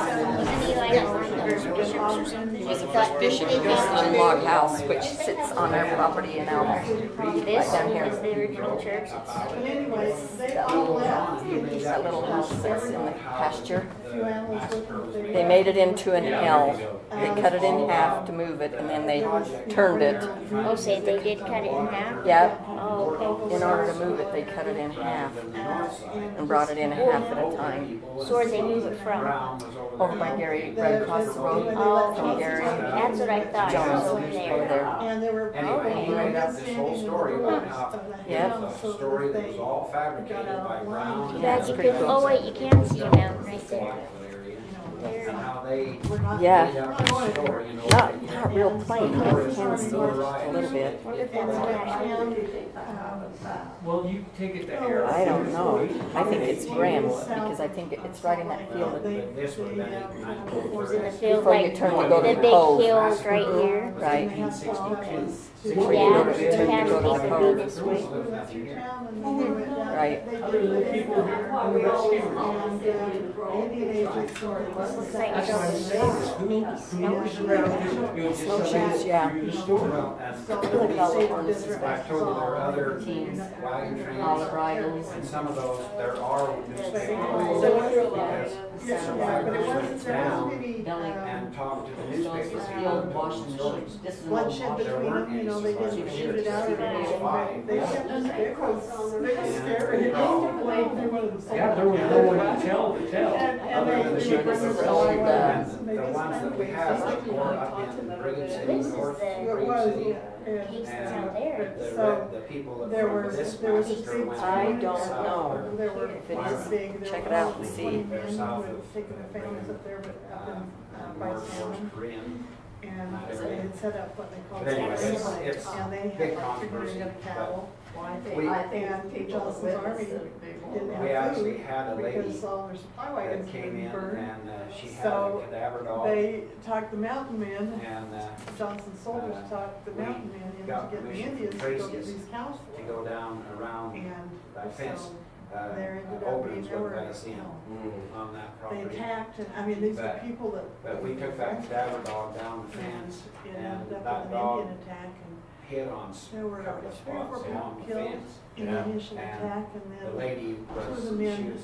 first bishops or something? He was the first bishop of this little log house, which sits on our property in Albuquerque, This right down is here. the original church. But anyway, they all left. That little house that's in the pasture. Few animals with them. They made it into an L. They cut it in half to move it, and then they turned it. Oh, say they did cut it in half? Yeah. Oh, okay. In order to move it, they cut it in half and brought it in half at a time. So where did they move it from? Over by Gary, right across the road Oh, from Gary. that's what I thought. It was Jones over over there. there. And there were Anyway, he made up this whole story about how Yeah. it was a story that was all fabricated by Brown. That's You pretty can, cool. oh wait, you can see them right there. And how they Yeah. made up this story, you know. Not real plain, but you can see a little bit. Well, you take it to Harold. I don't know. I think it's Graham, because I think it's right in that field. This would have been Was in the field Before you like turn to go the to the big cove. hills right here. Right. Okay. Before you Yeah, go to the turn to go cabin to the would be cove. this way. Right. Other than people who are rescuers. Looks like That's what I'm saying, is who knows around here? Snowshoes, yeah. Well, and Look at all the harnesses I back told you there are other teams, wagon all the trains, bridles. and some of those, there are newspapers. Because survivors went down and talked to the So it's newspapers. just the old Washington machine. This is an old Bloodshed Washington. between them, you know, they didn't shoot it out or anything, but they kept us, it was scary. Yeah, there was no one to tell. Other than the This people is that an old, rescued. And the ones that we have, like more up in Brigham City, This is North the Brigham City. piece that's out there. The people that There from was, this there was a massacre big. went I don't south know There were if it is. big, Check there it were out and see. 20 men They're who south had of taken their families up there, but up in, by North Salmon. Korean. And they had set up what they called. But anyway, sanctuaries, it's and they big had like controversy, 300 cattle. We- And Johnson's army didn't We have actually food had a lady because all their supply that wagons came had in been burned. and she had So, a cadaver dog They talked the mountain men, and Johnson's soldiers talked the we mountain men in to got get the permission Indians from to go get Tracy's these cows to for go them. down around And that fence. so there ended up being, Openings there would were, let us in on that they property. attacked, and I mean, these were But- people that. But we took that cadaver dog down the And fence it and ended up that with an dog Indian attack, and hit on there were a couple of 3 or 4 spots people along the killed fence. in the initial And attack, and The then lady two of was, the she men was,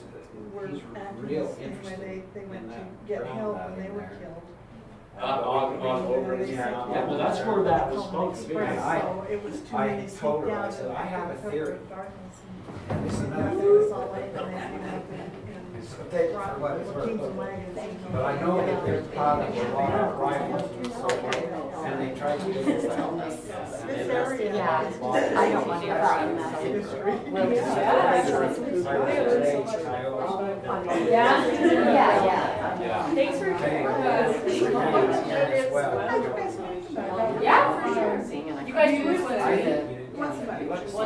were he's activists. real Anyway, interested they in went to that get ground help out when they in were there. killed. Over in yeah, well, that's where that was supposed to be. So it was too I many told sneaked her, I out said, and I have a covered with theory. darkness, And this is and another it theory. was all late, and they ended up in Take it for what it's brought teams worth. of wagons. But I know that there's probably a lot of rifles and so forth, and they tried to do this out. This area. Yeah, I don't want to hear about history. Well, Yeah. Thanks for Yeah, for sure. You guys do this one.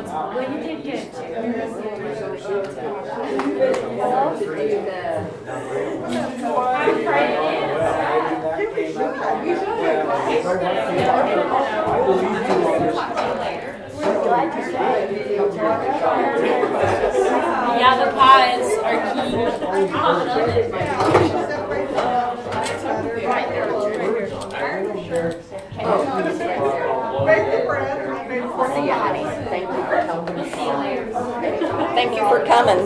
Well, you did good too. Yeah, the pies are key. See you, honey. Thank you for coming. Thank you for coming.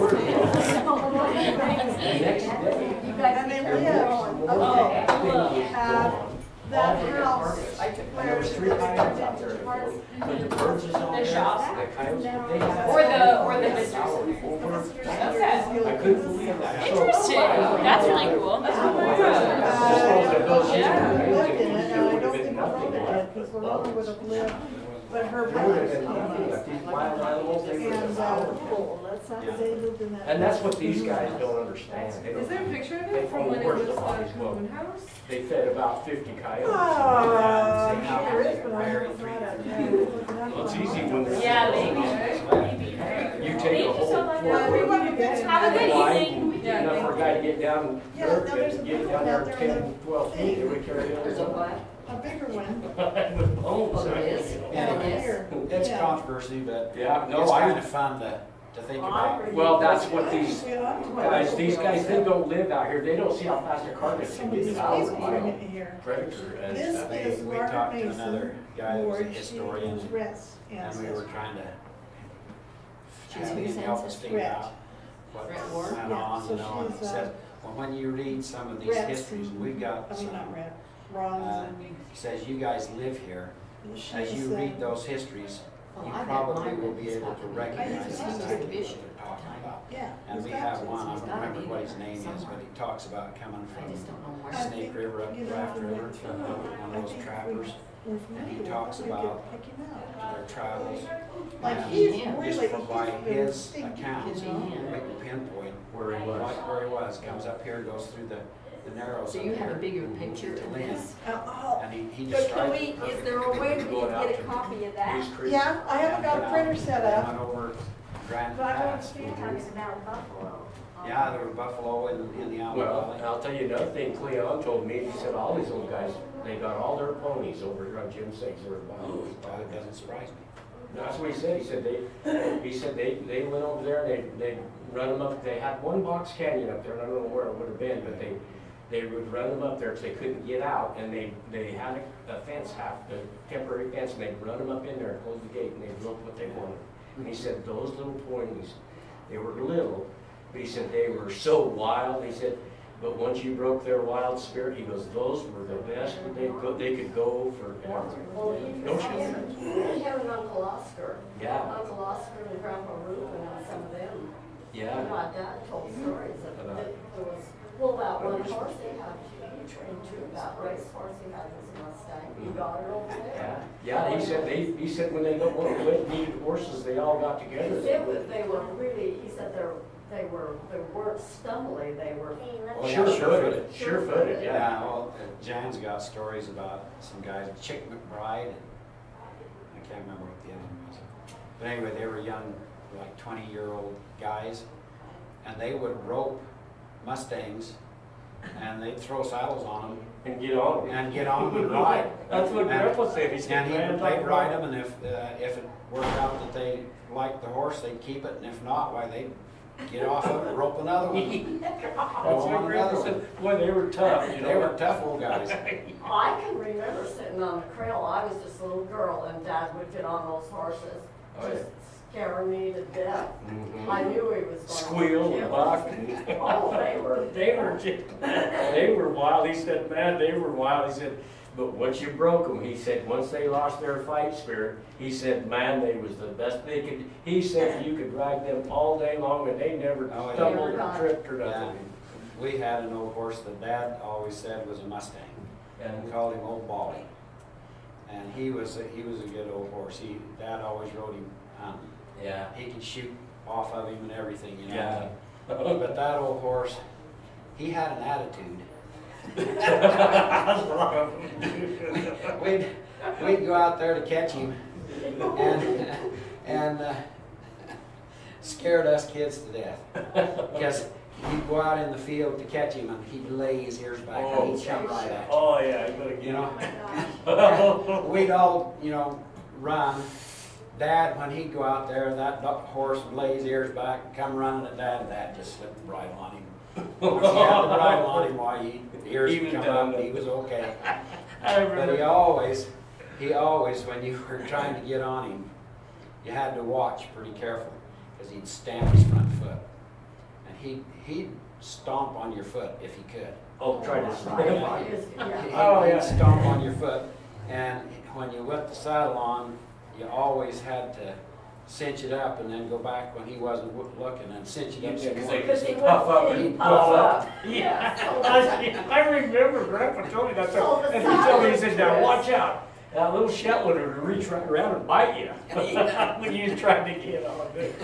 And they lived, okay, that house where the The shop. Or the mistress. Okay. I couldn't believe that. Interesting. That's really cool. lived in it, and I don't think Lorona did, because Lorona would have lived, but her brothers came and they lived in that. And that's what these guys don't understand. They don't- Is there a picture of They it from own when it where was the bodies the go. common house? They fed about 50 coyotes. Sure is, but I never thought I'd Well, it's easy when they're. Yeah, maybe. You take a Thank you whole so much. floor. Have a good evening. Enough for a guy to get down, Yeah, dirt, now there's a get big down one there out there 10, in 12 feet, it would carry it. a bigger one. With bones. Oh, there is. Anyway, Here. it's Yeah. controversy, but Yeah, no, it's I- kind of fun to to think about. Well, that's what these Well, these guys, they don't live out here. They don't see how fast a car gets to get out. here. Predator and This stuff. is We Robert talked to Mason, another guy that was a Ward, historian, whose Rhett's and we ancestry. were trying to She's have him whose help us ancestry? figure Rhett. out what Rhett Ward? went Yeah, on, so you know, and he she's, says, well, when you read some of these Rhett's histories, and- we've got I mean, some, not Rhett, Ron's and he says, you guys live here. As she's, you read those histories, Well, you I bet probably Myron will be has able got to to be- recognize I think exactly he's what the bishop they're talking about. yeah. And he's we got have to. one, I He's don't gotta remember be what there his name is, but somewhere. he talks about coming I just from don't know where. I Snake think, River up you to know, Raft from River, that one of those trappers, we're from and he here, talks we could about pick him out. their travels. Like and he's Yeah. really, just he's from by been his thinking, account, you know. we can pinpoint Where he was. right where he was, comes up here, goes through the narrows So up you have a here bigger picture to of Lynn. this? Oh, And he But can describes we, it is perfectly. there a way we Going can out get a to copy of that? These creeks. yeah, I haven't got a printer set They up. went over Grand But I don't Pass. He talks about Buffalo. Yeah, there were buffalo in the Alma Well, Valley. I'll tell you another thing Cleon told me. He said all these old guys, they got all their ponies over here on Jim Six. They were Oh, well, it doesn't surprise me. That's what he said. He said they went over there and they run them up. They had one box canyon up there, and I don't know where it would have been, but they would run them up there because they couldn't get out, and they had a fence, a temporary fence, and they'd run them up in there and close the gate, and they'd look what they wanted. And he said those little ponies, they were little, but he said they were so wild. He said, but once you broke their wild spirit, he goes, those were the best. They could go forever. Well, he Don't you? he had an Uncle Oscar. Yeah. Uncle Oscar and Grandpa Reuben and some of them. Yeah. And my dad told stories of it. There was, well, that one horse he had, he trained too, that race horse he had was a Mustang. He got it over there. Yeah, he said when they needed horses, they all got He together. said that they were really, he said they weren't stumbly, they were. Oh, yeah, Sure-footed, sure-footed, yeah. Yeah, well, Jan's got stories about some guys, Chick McBride, and I can't remember what the other one was. But anyway, they were young, like 20-year-old guys, and they would rope Mustangs, and they'd throw saddles on them. And get on them. And get on them and ride. That's what Grandpa said. He said, And they'd ride them, and if it worked out that they liked the horse, they'd keep it, and if not, why, they'd get off of it, rope another one. That's what Grandpa said. Boy, they were tough, you know. They were tough old guys. I can remember sitting on the trail, I was just a little girl, and Dad would get on those horses, Oh, yeah. just scaring me to death. Mhm. I knew he was going to Squeal and kill buck. me. Oh, They were wild. He said, man, they were wild. He said, but once you broke them, he said, once they lost their fight spirit, he said, man, they was the best they could. He said you could ride them all day long, and they never Oh, yeah. stumbled or tripped or Yeah. nothing. We had an old horse that Dad always said was a Mustang, and we called him Old Bally. And he was a good old horse. Dad always rode him. Yeah. He could shoot off of him and everything, you know. Yeah. But that old horse, he had an attitude. We'd go out there to catch him, and scared us kids to death. Because he'd go out in the field to catch him, and he'd lay his ears back, and he'd jump right at you. Oh, yeah. You know, we'd all, run. Dad, when he'd go out there, that horse would lay his ears back and come running at Dad, and Dad just slipped the bridle on him. Once he had the bridle on him, why, the ears He would was come up, done. he was okay. I But remember. he always, when you were trying to get on him, you had to watch pretty careful, because he'd stamp his front foot. And he'd stomp on your foot if he could. Oh, try to snipe on you. He'd stomp on your foot, and when you whipped the saddle on, you always had to cinch it up and then go back when he wasn't looking and cinch it up some more. Because they puff up and He'd puff up. Yeah. I remember Grandpa told me that. And he told me, he said, now watch out. That little Shetland would reach right around and bite you when you was trying to get on it.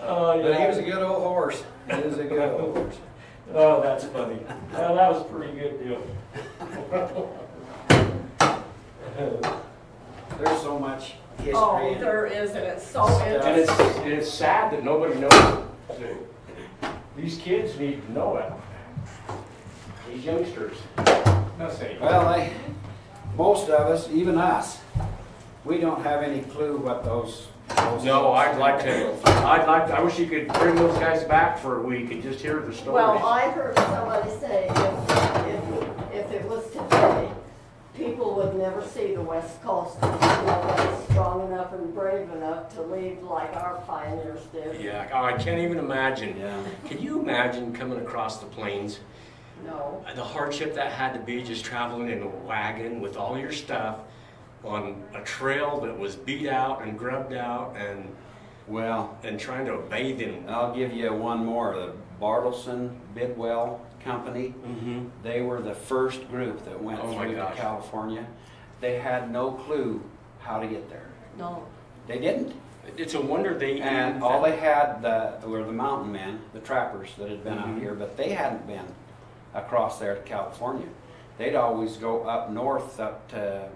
Oh, yeah. But he was a good old horse. He was a good old horse. Oh, that's funny. Well, that was a pretty good deal. There's so much history. Oh, there is, and it's so And interesting. it's sad that nobody knows it. These kids need to know it. These youngsters. Well, most of us, even us, we don't have any clue what those No, I wish you could bring those guys back for a week and just hear the stories. Well, I heard somebody say if it was today, people would never see the West Coast. Nobody's strong enough and brave enough to leave like our pioneers did. Yeah, oh, I can't even imagine. Yeah. Can you imagine coming across the plains? No. The hardship that had to be just traveling in a wagon with all your stuff on a trail that was beat out and grubbed out and trying to bathe in. I'll give you one more. The Bartleson Bidwell Company. Mm-hmm. They were the first group that went through to California. They had no clue how to get there. No. They didn't. It's a wonder they. And all they had were the mountain men, the trappers that had been out here, but they hadn't been across there to California. They'd always go up north, up to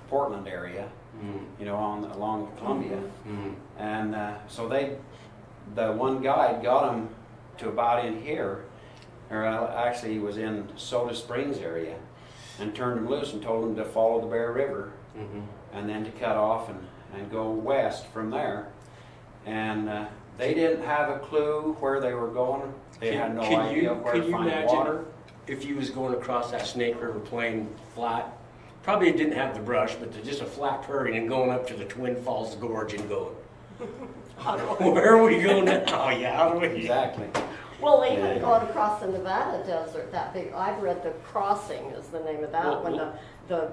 Portland area, you know, along Columbia, and so the one guide got them to about in here, or actually he was in Soda Springs area, and turned them loose and told them to follow the Bear River, and then to cut off and go west from there, and they didn't have a clue where they were going. They had no idea where to find water. If you was going across that Snake River plain flat, probably it didn't have the brush, but just a flat prairie, and going up to the Twin Falls Gorge and going, where are we going now? Oh yeah, how do we? Exactly. Well, they even going across the Nevada desert, that big, I've read The Crossing is the name of that, when the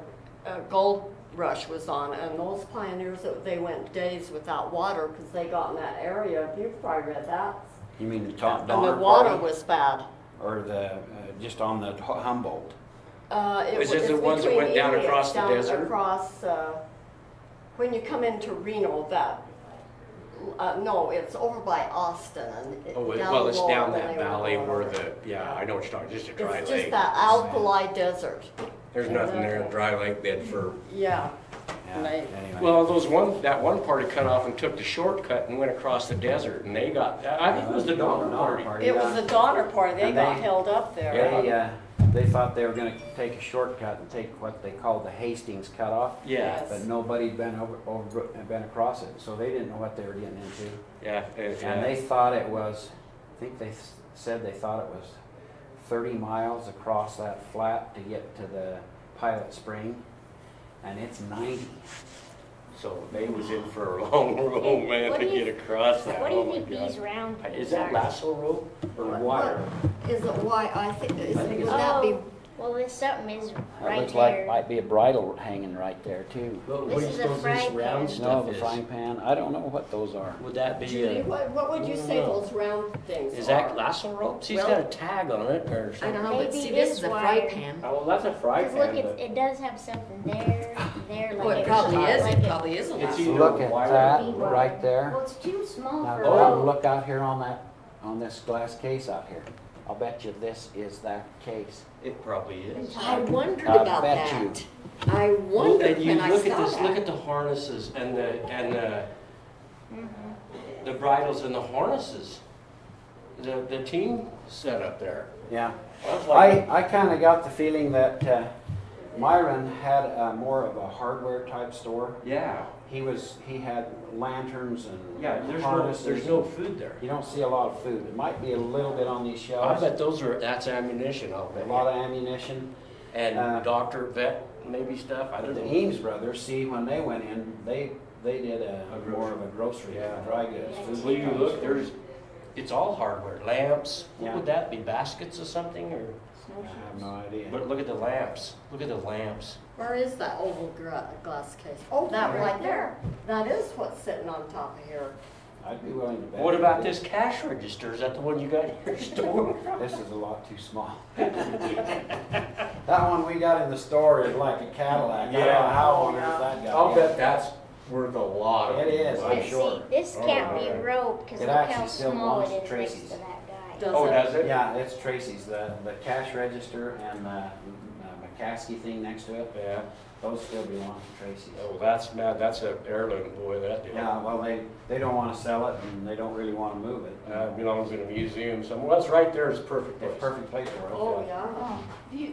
gold rush was on, and those pioneers, they went days without water because they got in that area. You've probably read that. You mean the top And the water was bad. Or the just on the Humboldt? Is it the ones that went down across the desert? Across, when you come into Reno, that, no, it's over by Austin. And well, it's down that valley where I know what you're talking, just a dry lake. It's just that alkali desert. There's nothing there in dry lake bed for. Yeah. Anyway. Well, that one party cut off and took the shortcut and went across the desert, and they got. I think it was the Donner Party. It was the Donner Party. They got held up there. They thought they were going to take a shortcut and take what they called the Hastings cutoff. Yeah. But nobody had been across it, so they didn't know what they were getting into. Yeah. And they thought it was. I think they said they thought it was 30 miles across that flat to get to the Pilot Spring, and it's 90. So they was in for a long road, man, to get across that. What do you think these round things Is that lasso rope or wire? Is it wire? I think would that be? Well, this something is That right looks there. like might be a bridle hanging right there too. This is a frying pan. No, the frying pan. I don't know what those are. Would that be? Judy, what would you say those round things Is are? that lasso rope? He's got a tag on it or something. I don't know, but Maybe see, it this is is a wire. fry pan. Oh, well, that's a fry Because pan. look, it does have something there, like Well, it a probably is. like It probably is a It's lasso. either Look at wire. that right there. Well, it's too small Now for. go look out here on this glass case out here. I'll bet you this is that case. It probably is. I wondered I about bet that. I wondered And you when I look saw at this. that. Look at the harnesses and the bridles and the harnesses. The team set up there. Yeah. Like, I kind of got the feeling that Myron had more of a hardware type store. yeah. He had lanterns and Yeah, harnesses. there's no food there. You don't see a lot of food. It might be a little bit on these I shelves. bet that's ammunition. I'll bet. A lot of ammunition. And doctor, vet, maybe stuff. I don't The know. Eames brothers, see, when they went in, they did more of a grocery, dry goods. Food Well, you type look, store. it's all hardware. Lamps. What Yeah. would that be? Baskets or something? Or I have no idea. but look at the lamps. Look at the lamps. Where is that oval glass case? Oh, that right there. That is what's sitting on top of here. I'd be willing to bet. What about this cash register? Is that the one you got in your store? This is a lot too small. That one we got in the store is like a Cadillac. I don't know how on earth that got. I'll bet that's worth a lot. It is, I'm But sure. see, this can't be roped because It look actually how still small belongs it to is next Tracy's. to that guy. Does it? Yeah, it's Tracy's. The cash register and the McCaskey thing next to it. Yeah. Those still belong to Tracy's. Oh, that's an heirloom, boy. That deal. Yeah, well, they don't want to sell it and they don't really want to move it. It belongs in a museum somewhere. Well, it's right there. It's a perfect place. It's a perfect place for it. Oh, yeah.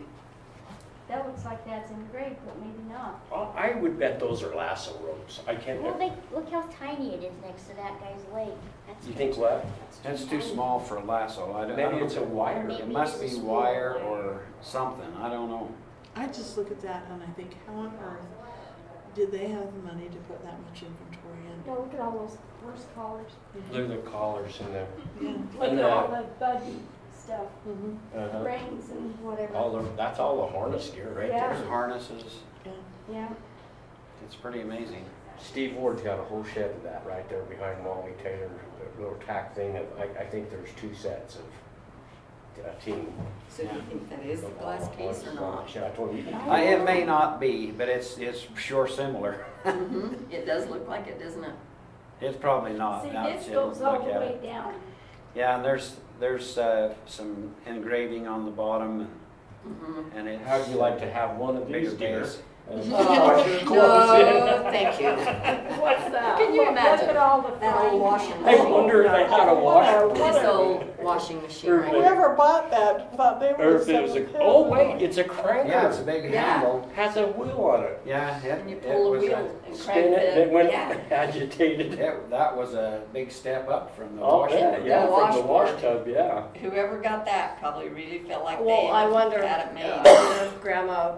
That looks like that's in grade, but maybe not. I would bet those are lasso ropes. I can't. Well, look how tiny it is next to that guy's leg. That's You think what? It's too small for a lasso. I don't. Maybe it's a wire. It must be wire or something. I don't know. I just look at that and I think, how on earth did they have the money to put that much inventory in? No, look at all those horse collars. Look at the collars in there. Yeah. Look And at all the buggy stuff, Uh-huh. reins and whatever. That's all the harness gear right Yeah. There's harnesses. Yeah. It's pretty amazing. Steve Ward's got a whole shed of that right there behind Wally Taylor's little tack thing. I think there's 2 sets of team. So do you think that is the glass case or not? Yeah, I told you. It may not be, but it's sure similar. It does look like it, doesn't it? It's probably not. See, Now this that you goes all look the at way it. down. Yeah, and there's some engraving on the bottom, and it's. How'd you like to have one of these, bigger dear? base. No, thank you. What's that? Can you Look imagine at all the that old washing I machine? wonder if they had a washer. This old washing machine right here. Whoever bought that thought they Or were if it was selling oh wait, it's a cranker. Yeah, it's a big handle. Has a wheel on it. Yeah, And you it pull a was wheel and Spin crank it, and it went yeah. agitated. that was a big step up from the Oh, washing. yeah, yeah, from the washboard. wash tub, yeah. Whoever got that probably really felt like they Well, I wonder had it made. if Grandma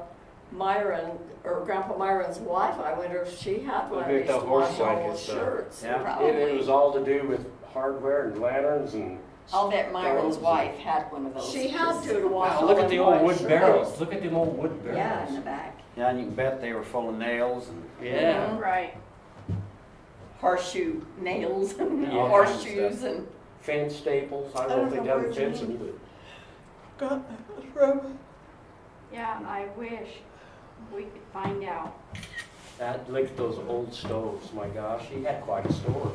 Myron, or Grandpa Myron's wife, I wonder if she had one Look of at these the to horse wash all blankets, those shirts. Yeah. Probably. It was all to do with hardware and lanterns and. I'll bet Myron's stoves. wife had one of those. She had to wash Wow, all look at them the old white wood shirts. barrels. Look at them old wood barrels. Yeah, in the back. Yeah, and you can bet they were full of nails and. Yeah. Right. Horseshoe nails and Yeah. horseshoes and. Fence staples. I don't know if they done fencing, but. Got that from. Yeah, I wish we could find out. Look at those old stoves. My gosh, he had quite a store.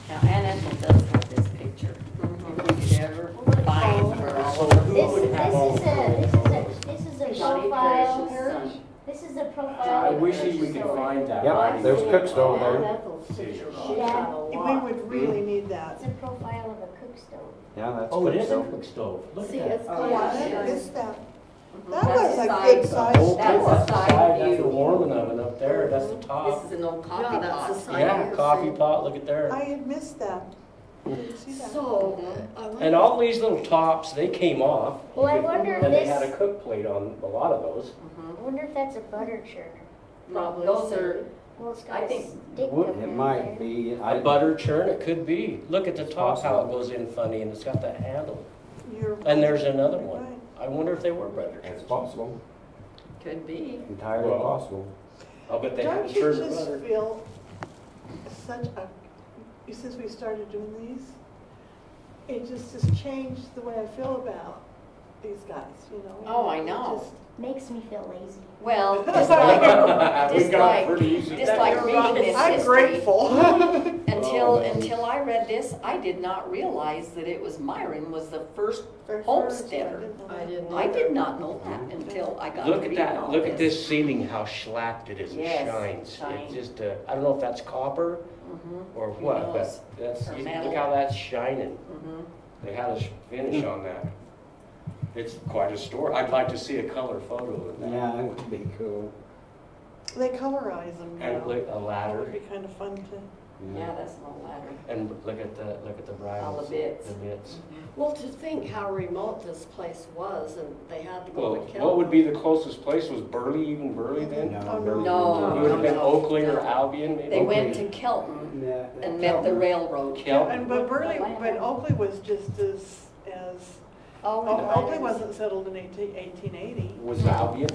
Now, Annette does have this picture. If we could ever find her all So over. who would have all This is a Johnny profile. Parrish's son. This is a profile. I of wish the we could story. find that. Yep, there's a cook stove there. Ethel's picture, she Yeah. had a We lot. would really need that. It's a profile of a cook stove. Yeah, that's. Oh, it cook is a stove. cook stove. Look See, at it's that. Oh, Oh, yeah, I she missed that. That That's was a a side- good size Oh, That's door. a side That's the view. warming oven up there. That's the This top. is an old coffee Yeah, that's the pot. side Yeah, view. coffee pot. Look at there. I had missed that. Didn't see that. So, I And wonder, all these little tops, they came off. Well, I wonder if And they had a this, cook plate on a lot of those. I wonder if that's a butter churner. probably. Those are, Well, it's I got a think stick Would- up It in might there. be. A butter churn, it could be. Look at the It's top, how it possible. goes in funny, and it's got that handle. You're And there's right. another You're one. right. I wonder if they were butter It's churns. possible. could be. Entirely Well, possible. I'll bet they had Don't to you churn the just butter. feel such a, since we started doing these, it just has changed the way I feel about these guys, you know? Oh, I It know. just- Makes me feel lazy. Well, We just got it like pretty easy. reading this I'm history. grateful. Until I read this, I did not realize that it was Myron was the first homesteader. I didn't I either. did not know that until I got to Look at reading that, all look at this ceiling, how slapped it is, it Yes, shines. shiny. It's just, I don't know if that's copper Mhm. or Who what, but knows? that's, Or look metal. how that's shining. Mhm. They had a finish on that. It's quite a store. I'd like to see a color photo of that. Yeah, that would be cool. They colorize them now. And look, a That ladder, would be kind of fun to. Yeah, that's no ladder. and look at the bridles. All the bits. The bits. Well, to think how remote this place was, and they had to go Well, to Kelly. what would be the closest place? Was Burley even Burley then? Oh, no. No. It would have been no, Oakley or no. Albion maybe? They went to Kelton Yeah, and met the railroad. Kelton. And, but Oakley was just as, Oakley wasn't settled in 1880. Was Albion?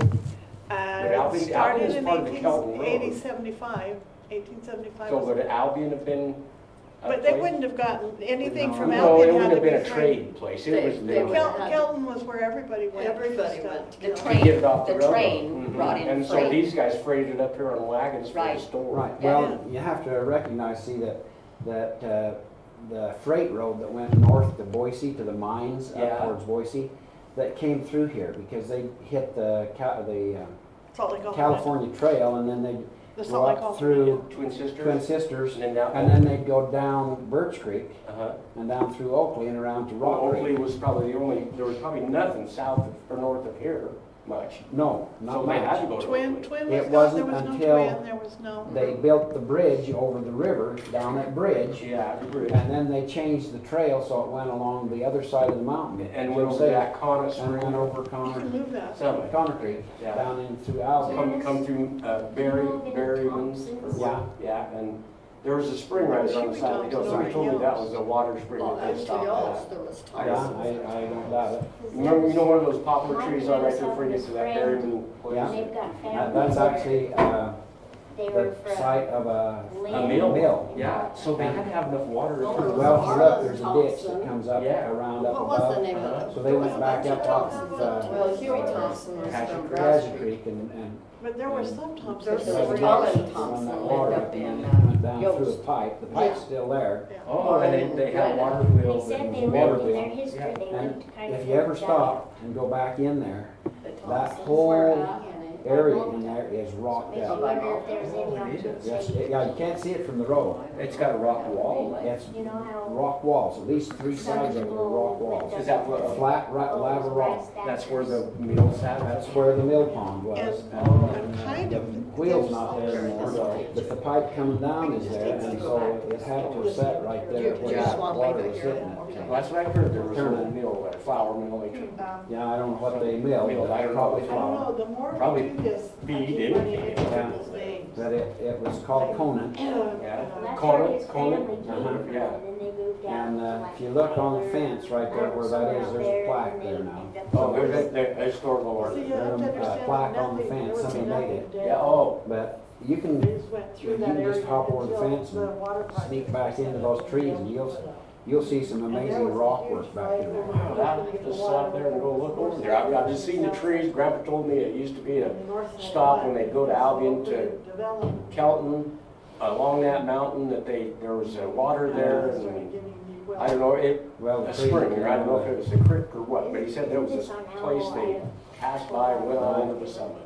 Albion Started was in part of the Kelton Road. 1875. So would Albion have been? a But they place? wouldn't have gotten anything No. from No, it Albion wouldn't had to have be been a freight. trade place. It was They the. would- Kelton was where everybody went. for Everybody stuff. went to The Kelly. To get it train, off the railroad. train Mhm. brought in And so freight. these guys freighted it up here on wagons for the Right. store. Right, Yeah. well, you have to recognize, see, that the freight road that went north to Boise, to the mines, Yeah. up towards Boise, that came through here, because they hit the Salt Lake, Oklahoma. California Trail, and then they'd The go Salt Lake, up Oklahoma. through Twin Sisters. Twin Sisters, And then down. and then they'd go down Birch Creek, Uh-huh. and down through Oakley, and around to Well, Rock Oakley Creek. was probably the only, there was probably nothing south of, or north of here, much. No, not So they had to much. go to Twin Oakland. was It not, wasn't there was no until twin, there was no. they built the bridge over the river, down that bridge, Yeah, the bridge. and then they changed the trail so it went along the other side of the mountain. And went over that Connor And Spring. went over You Connor, can move that. Connor Creek, Yeah. down in through Albion. Come through Berryman's. Yeah. Yeah, and there was a spring right on the side of the hill. Somebody told me that was a water spring Well, that they and stopped Yells, at. there was Yeah, I don't doubt it. Remember, you know where those poplar trees are right there before you get to that Berryman place? Yeah. They've got That's families. actually They were the from site of a A mill. mill. Yeah, so they had to have enough water. Well, look, there's a ditch that comes up Yeah. around up What was the above. name of it? So they went back up off of Well, Huey Thompson was Patrick from Creek. Grass Grassy Creek. Creek and But there were some Thompsons. There's there that was were a Colin ditch Thompsons. Thompson on that lived water up up and then in, it went down Yost. through a pipe. The pipe's still there. Oh, and they had water They wheels. said and they water lived in their wheel. history, they And lived kind of. if you ever down. stop and go back in there, The that Thompsons whole were out. area in there is rocked Makes you out. wonder if there's any on Toots Yes, City. yeah, you can't see it from the road. It's got a rock wall. It's You know how. rock walls, at least three sides of it are rock walls. Is that what- Flat, lava rock. That's where the mill's at? That's where the mill pond was. And kind The of. wheel's not there anymore, but the pipe coming down is there, and so it had to set right there where just that want to water leave it was here? sitting. Well, that's what I heard. There was a little mill, a flour mill. They took Yeah, I don't know what they milled, Milled, but I don't know. probably I don't flour. know, the more Probably we do this, I feed keep in. running into Yeah. people's names. But it was called Conan. Yeah. Well, that's Conan, where his Conan. family came Uh-huh. from, Yeah. and then they moved down And to like if you look on the Tyler, fence right there where that is, there's a plaque and there they now. picked up Oh, some- there's a historical So marker. you have to There's a understand plaque that on the nothing, fence, there would be somebody made nothing it. dead. Yeah, oh. But you can, They just went through you that can area just hop over the until fence the and water pipe sneak was back into those trees and you'll see some amazing rock work back in there. I'll have to stop there and go look over there. I've just seen the trees. Grandpa told me it used to be a stop when they'd go to Albion to Kelton, along that mountain, that there was water there, and I don't know, Well, a the spring, creek- or I don't know if it was a creek or what, but he said there was this place they passed by and went on into the summit.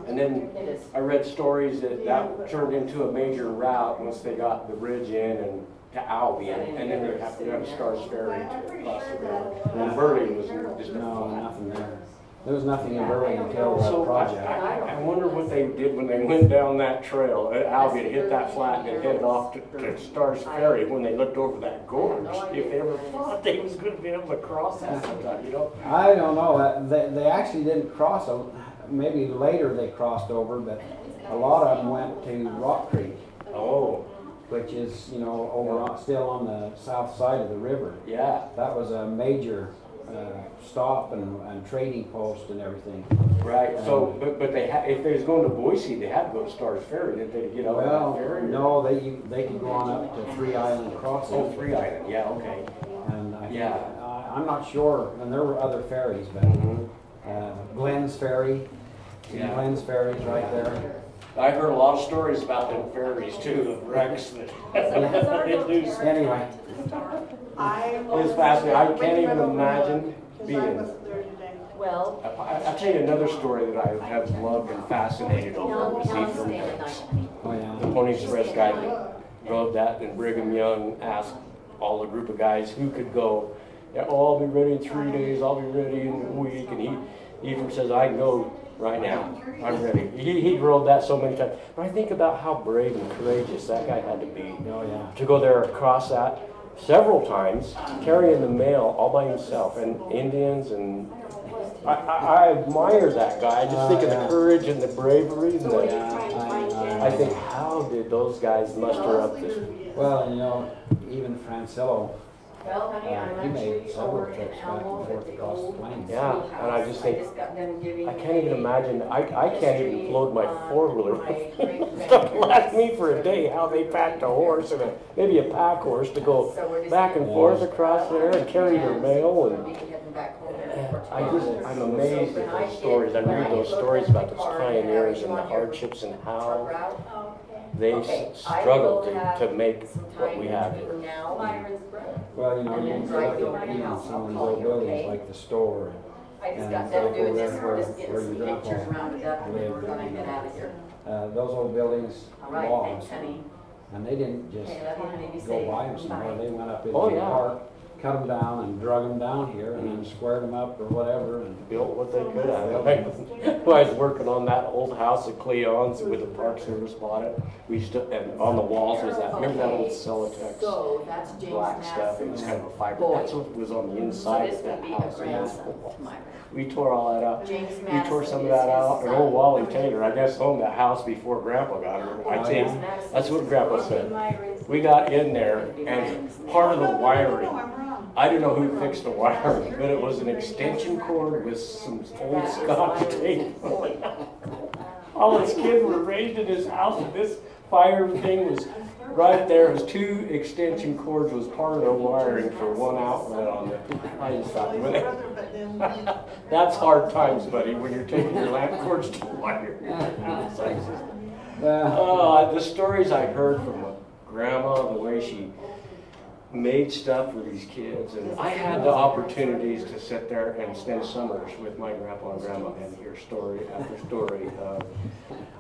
And then I read stories that turned into a major route once they got the bridge in and to Albion, and then they have to have Stars Ferry to cross the river. And Burley was just a No, flat. nothing there. There was nothing in Burley until the So project. I wonder what they did when they went down that trail at Albion, hit that flat and headed off to Stars Ferry when they looked over that gorge. If they ever thought they was gonna be able to cross that sometime, you know? I don't know, they actually didn't cross, maybe later they crossed over, but a lot of them went to Rock Creek, Oh, which is, still on the south side of the river. yeah, That was a major stop and trading post and everything. right. So, but they had, if they was going to Boise, they had to go to Stars Ferry, didn't they, to get out of Well, that ferry? no, they could go on up to Three Island Crossing. Oh, Three Island, yeah, okay. And Yeah. I'm not sure, and there were other ferries, but Mhm. Glenn's Ferry, Yeah. Glenn's Ferry's right there. I heard a lot of stories about them ferries too, of wrecks that they lose. Anyway, It's fascinating. I can't even imagine being. Well, I'll tell you another story that I have loved and fascinated over was Ephraim Hicks. oh yeah. The Pony Express guy that drove that, and Brigham Young asked all the group of guys who could go. Yeah, oh, I'll be ready in 3 days, I'll be ready in a week. And Ephraim says, I can go right now. I'm ready. He drove that so many times. But I think about how brave and courageous that guy had to be Oh yeah. to go there across that several times, carrying the mail all by himself, and Indians, and I admire that guy. I just think of the courage and the bravery, and I think, how did those guys muster up this? Well, even Francillo, he made several trips back and forth across the plains. Yeah, and I just think, I can't even imagine, I can't even load my four-wheeler. Stuff last me for a day, how they packed a horse and maybe a pack horse to go back and forth across there and carry their mail, and I'm amazed at those stories. I read those stories about those pioneers and the hardships and how they struggled to make what we have here. Well, you look at even some of these old buildings like the store and over there where your grandpa lived. Those old buildings lost, and they didn't just go buy them somewhere. They went up into the park cut them down and drug them down here and then squared them up or whatever and built what they could out of it. I was working on that old house at Cleon's with the Park Service bought it. We used to, and on the walls was that, remember that old Celotex So that's James black stuff? It was kind of a fiber. That's what was on the inside of that house. We tore all that out. We tore some of that out. And old Wally Taylor, I guess, owned that house before Grandpa got her. I think that's what Grandpa said. We got in there, and part of the wiring, I don't know who fixed the wiring, but it was an extension cord with some old Scotch tape. All his kids were raised in his house, and this fire thing was right there. It was 2 extension cords was part of the wiring for one outlet on it. I just thought, that's hard times, buddy, when you're taking your lamp cords to wire. The stories I heard from Grandma, the way she made stuff for these kids, and I had the opportunities to sit there and spend summers with my grandpa and grandma and hear story after story.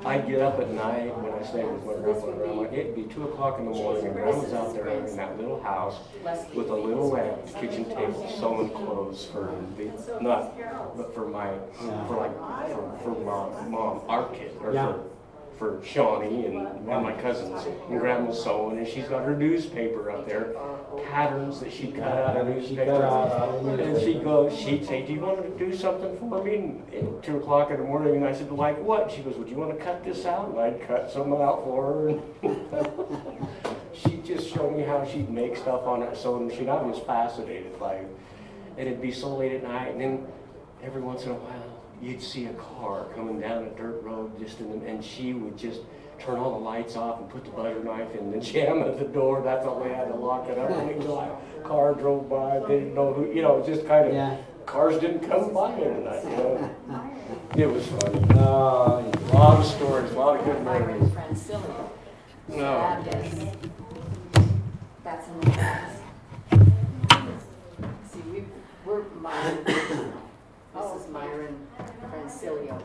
I'd get up at night when I stayed with my grandpa and grandma. It'd be 2 o'clock in the morning, and Grandma's out there in that little house with a little lamp, kitchen table, sewing clothes for the, not, but for my, for mom, our kid, or for Shawnee and one of my cousins, and Grandma's sewing, and she's got her newspaper up there, patterns that she cut out of newspaper, and she'd say, do you want to do something for me? And 2 o'clock in the morning, and I said, like what? She goes, would you want to cut this out? And I'd cut some out for her. She'd just show me how she'd make stuff on it, so I was fascinated by it. And it'd be so late at night, and then every once in a while, you'd see a car coming down a dirt road and she would just turn all the lights off and put the butter knife in and jam at the door. That's all they had to lock it up. And a car drove by, they didn't know who, just kind of, cars didn't come by every night, It was fun. A lot of stories, a lot of good memories. No. That's in the past. See, we're Myron. This is Myron Francilio,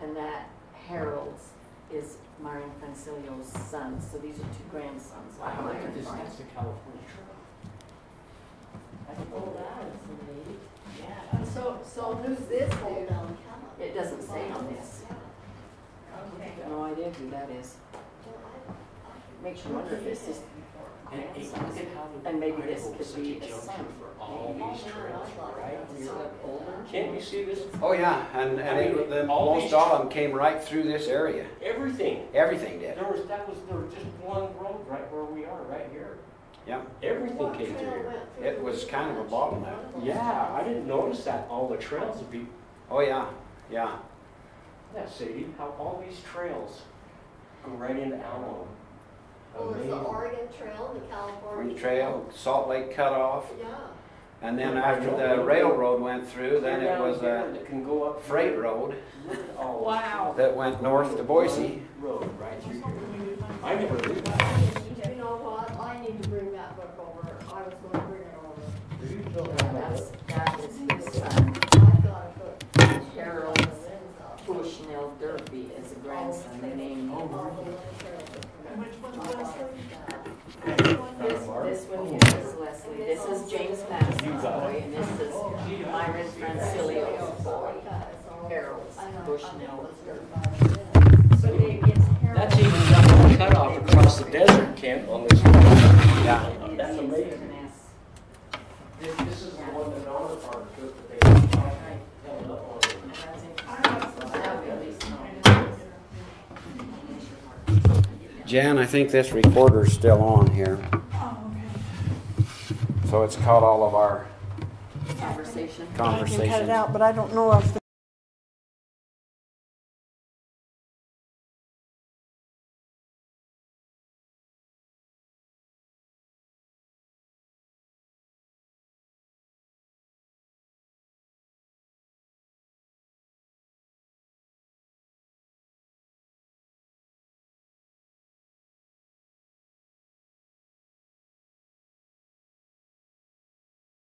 and that Harold's is Myron Francilio's son. So these are 2 grandsons. Wow, look at this. That's the California Yeah. So who's this dude? It doesn't say on this. Okay. No idea who that is. Makes you wonder if this is grandsons. And maybe this could be a son. All these trails, right? Can't you see this? Oh yeah, and most all of them came right through this area. Everything. Everything did. There was just one road right where we are, right here. Yeah. Everything came through here. It was kind of a bottleneck. Yeah, I didn't notice that. All the trails would be. Oh yeah, yeah. Yeah, Sadie, how all these trails go right into Alamo. Well, there's the Oregon Trail, the California Trail, Salt Lake Cutoff. Yeah. And then after the railroad went through, then it was a freight road that went north to Boise. Road right through here. I never knew that. You know what? I need to bring that book over. I was going to bring it over. That is his son. I've got to put Harold Bushnell Durfee as a grandson named. This one here is Leslie. This is James Madison's boy, and this is Myron Francilio's boy, Harold Bushnell Durfee. So it's Harold. That's even got a cutoff across the desert, Kent, on this one. Yeah. That's amazing. This is the one that on the part took that they held up on. Jan, I think this recorder's still on here. Oh, okay. So it's caught all of our Conversation. I can cut it out, but I don't know if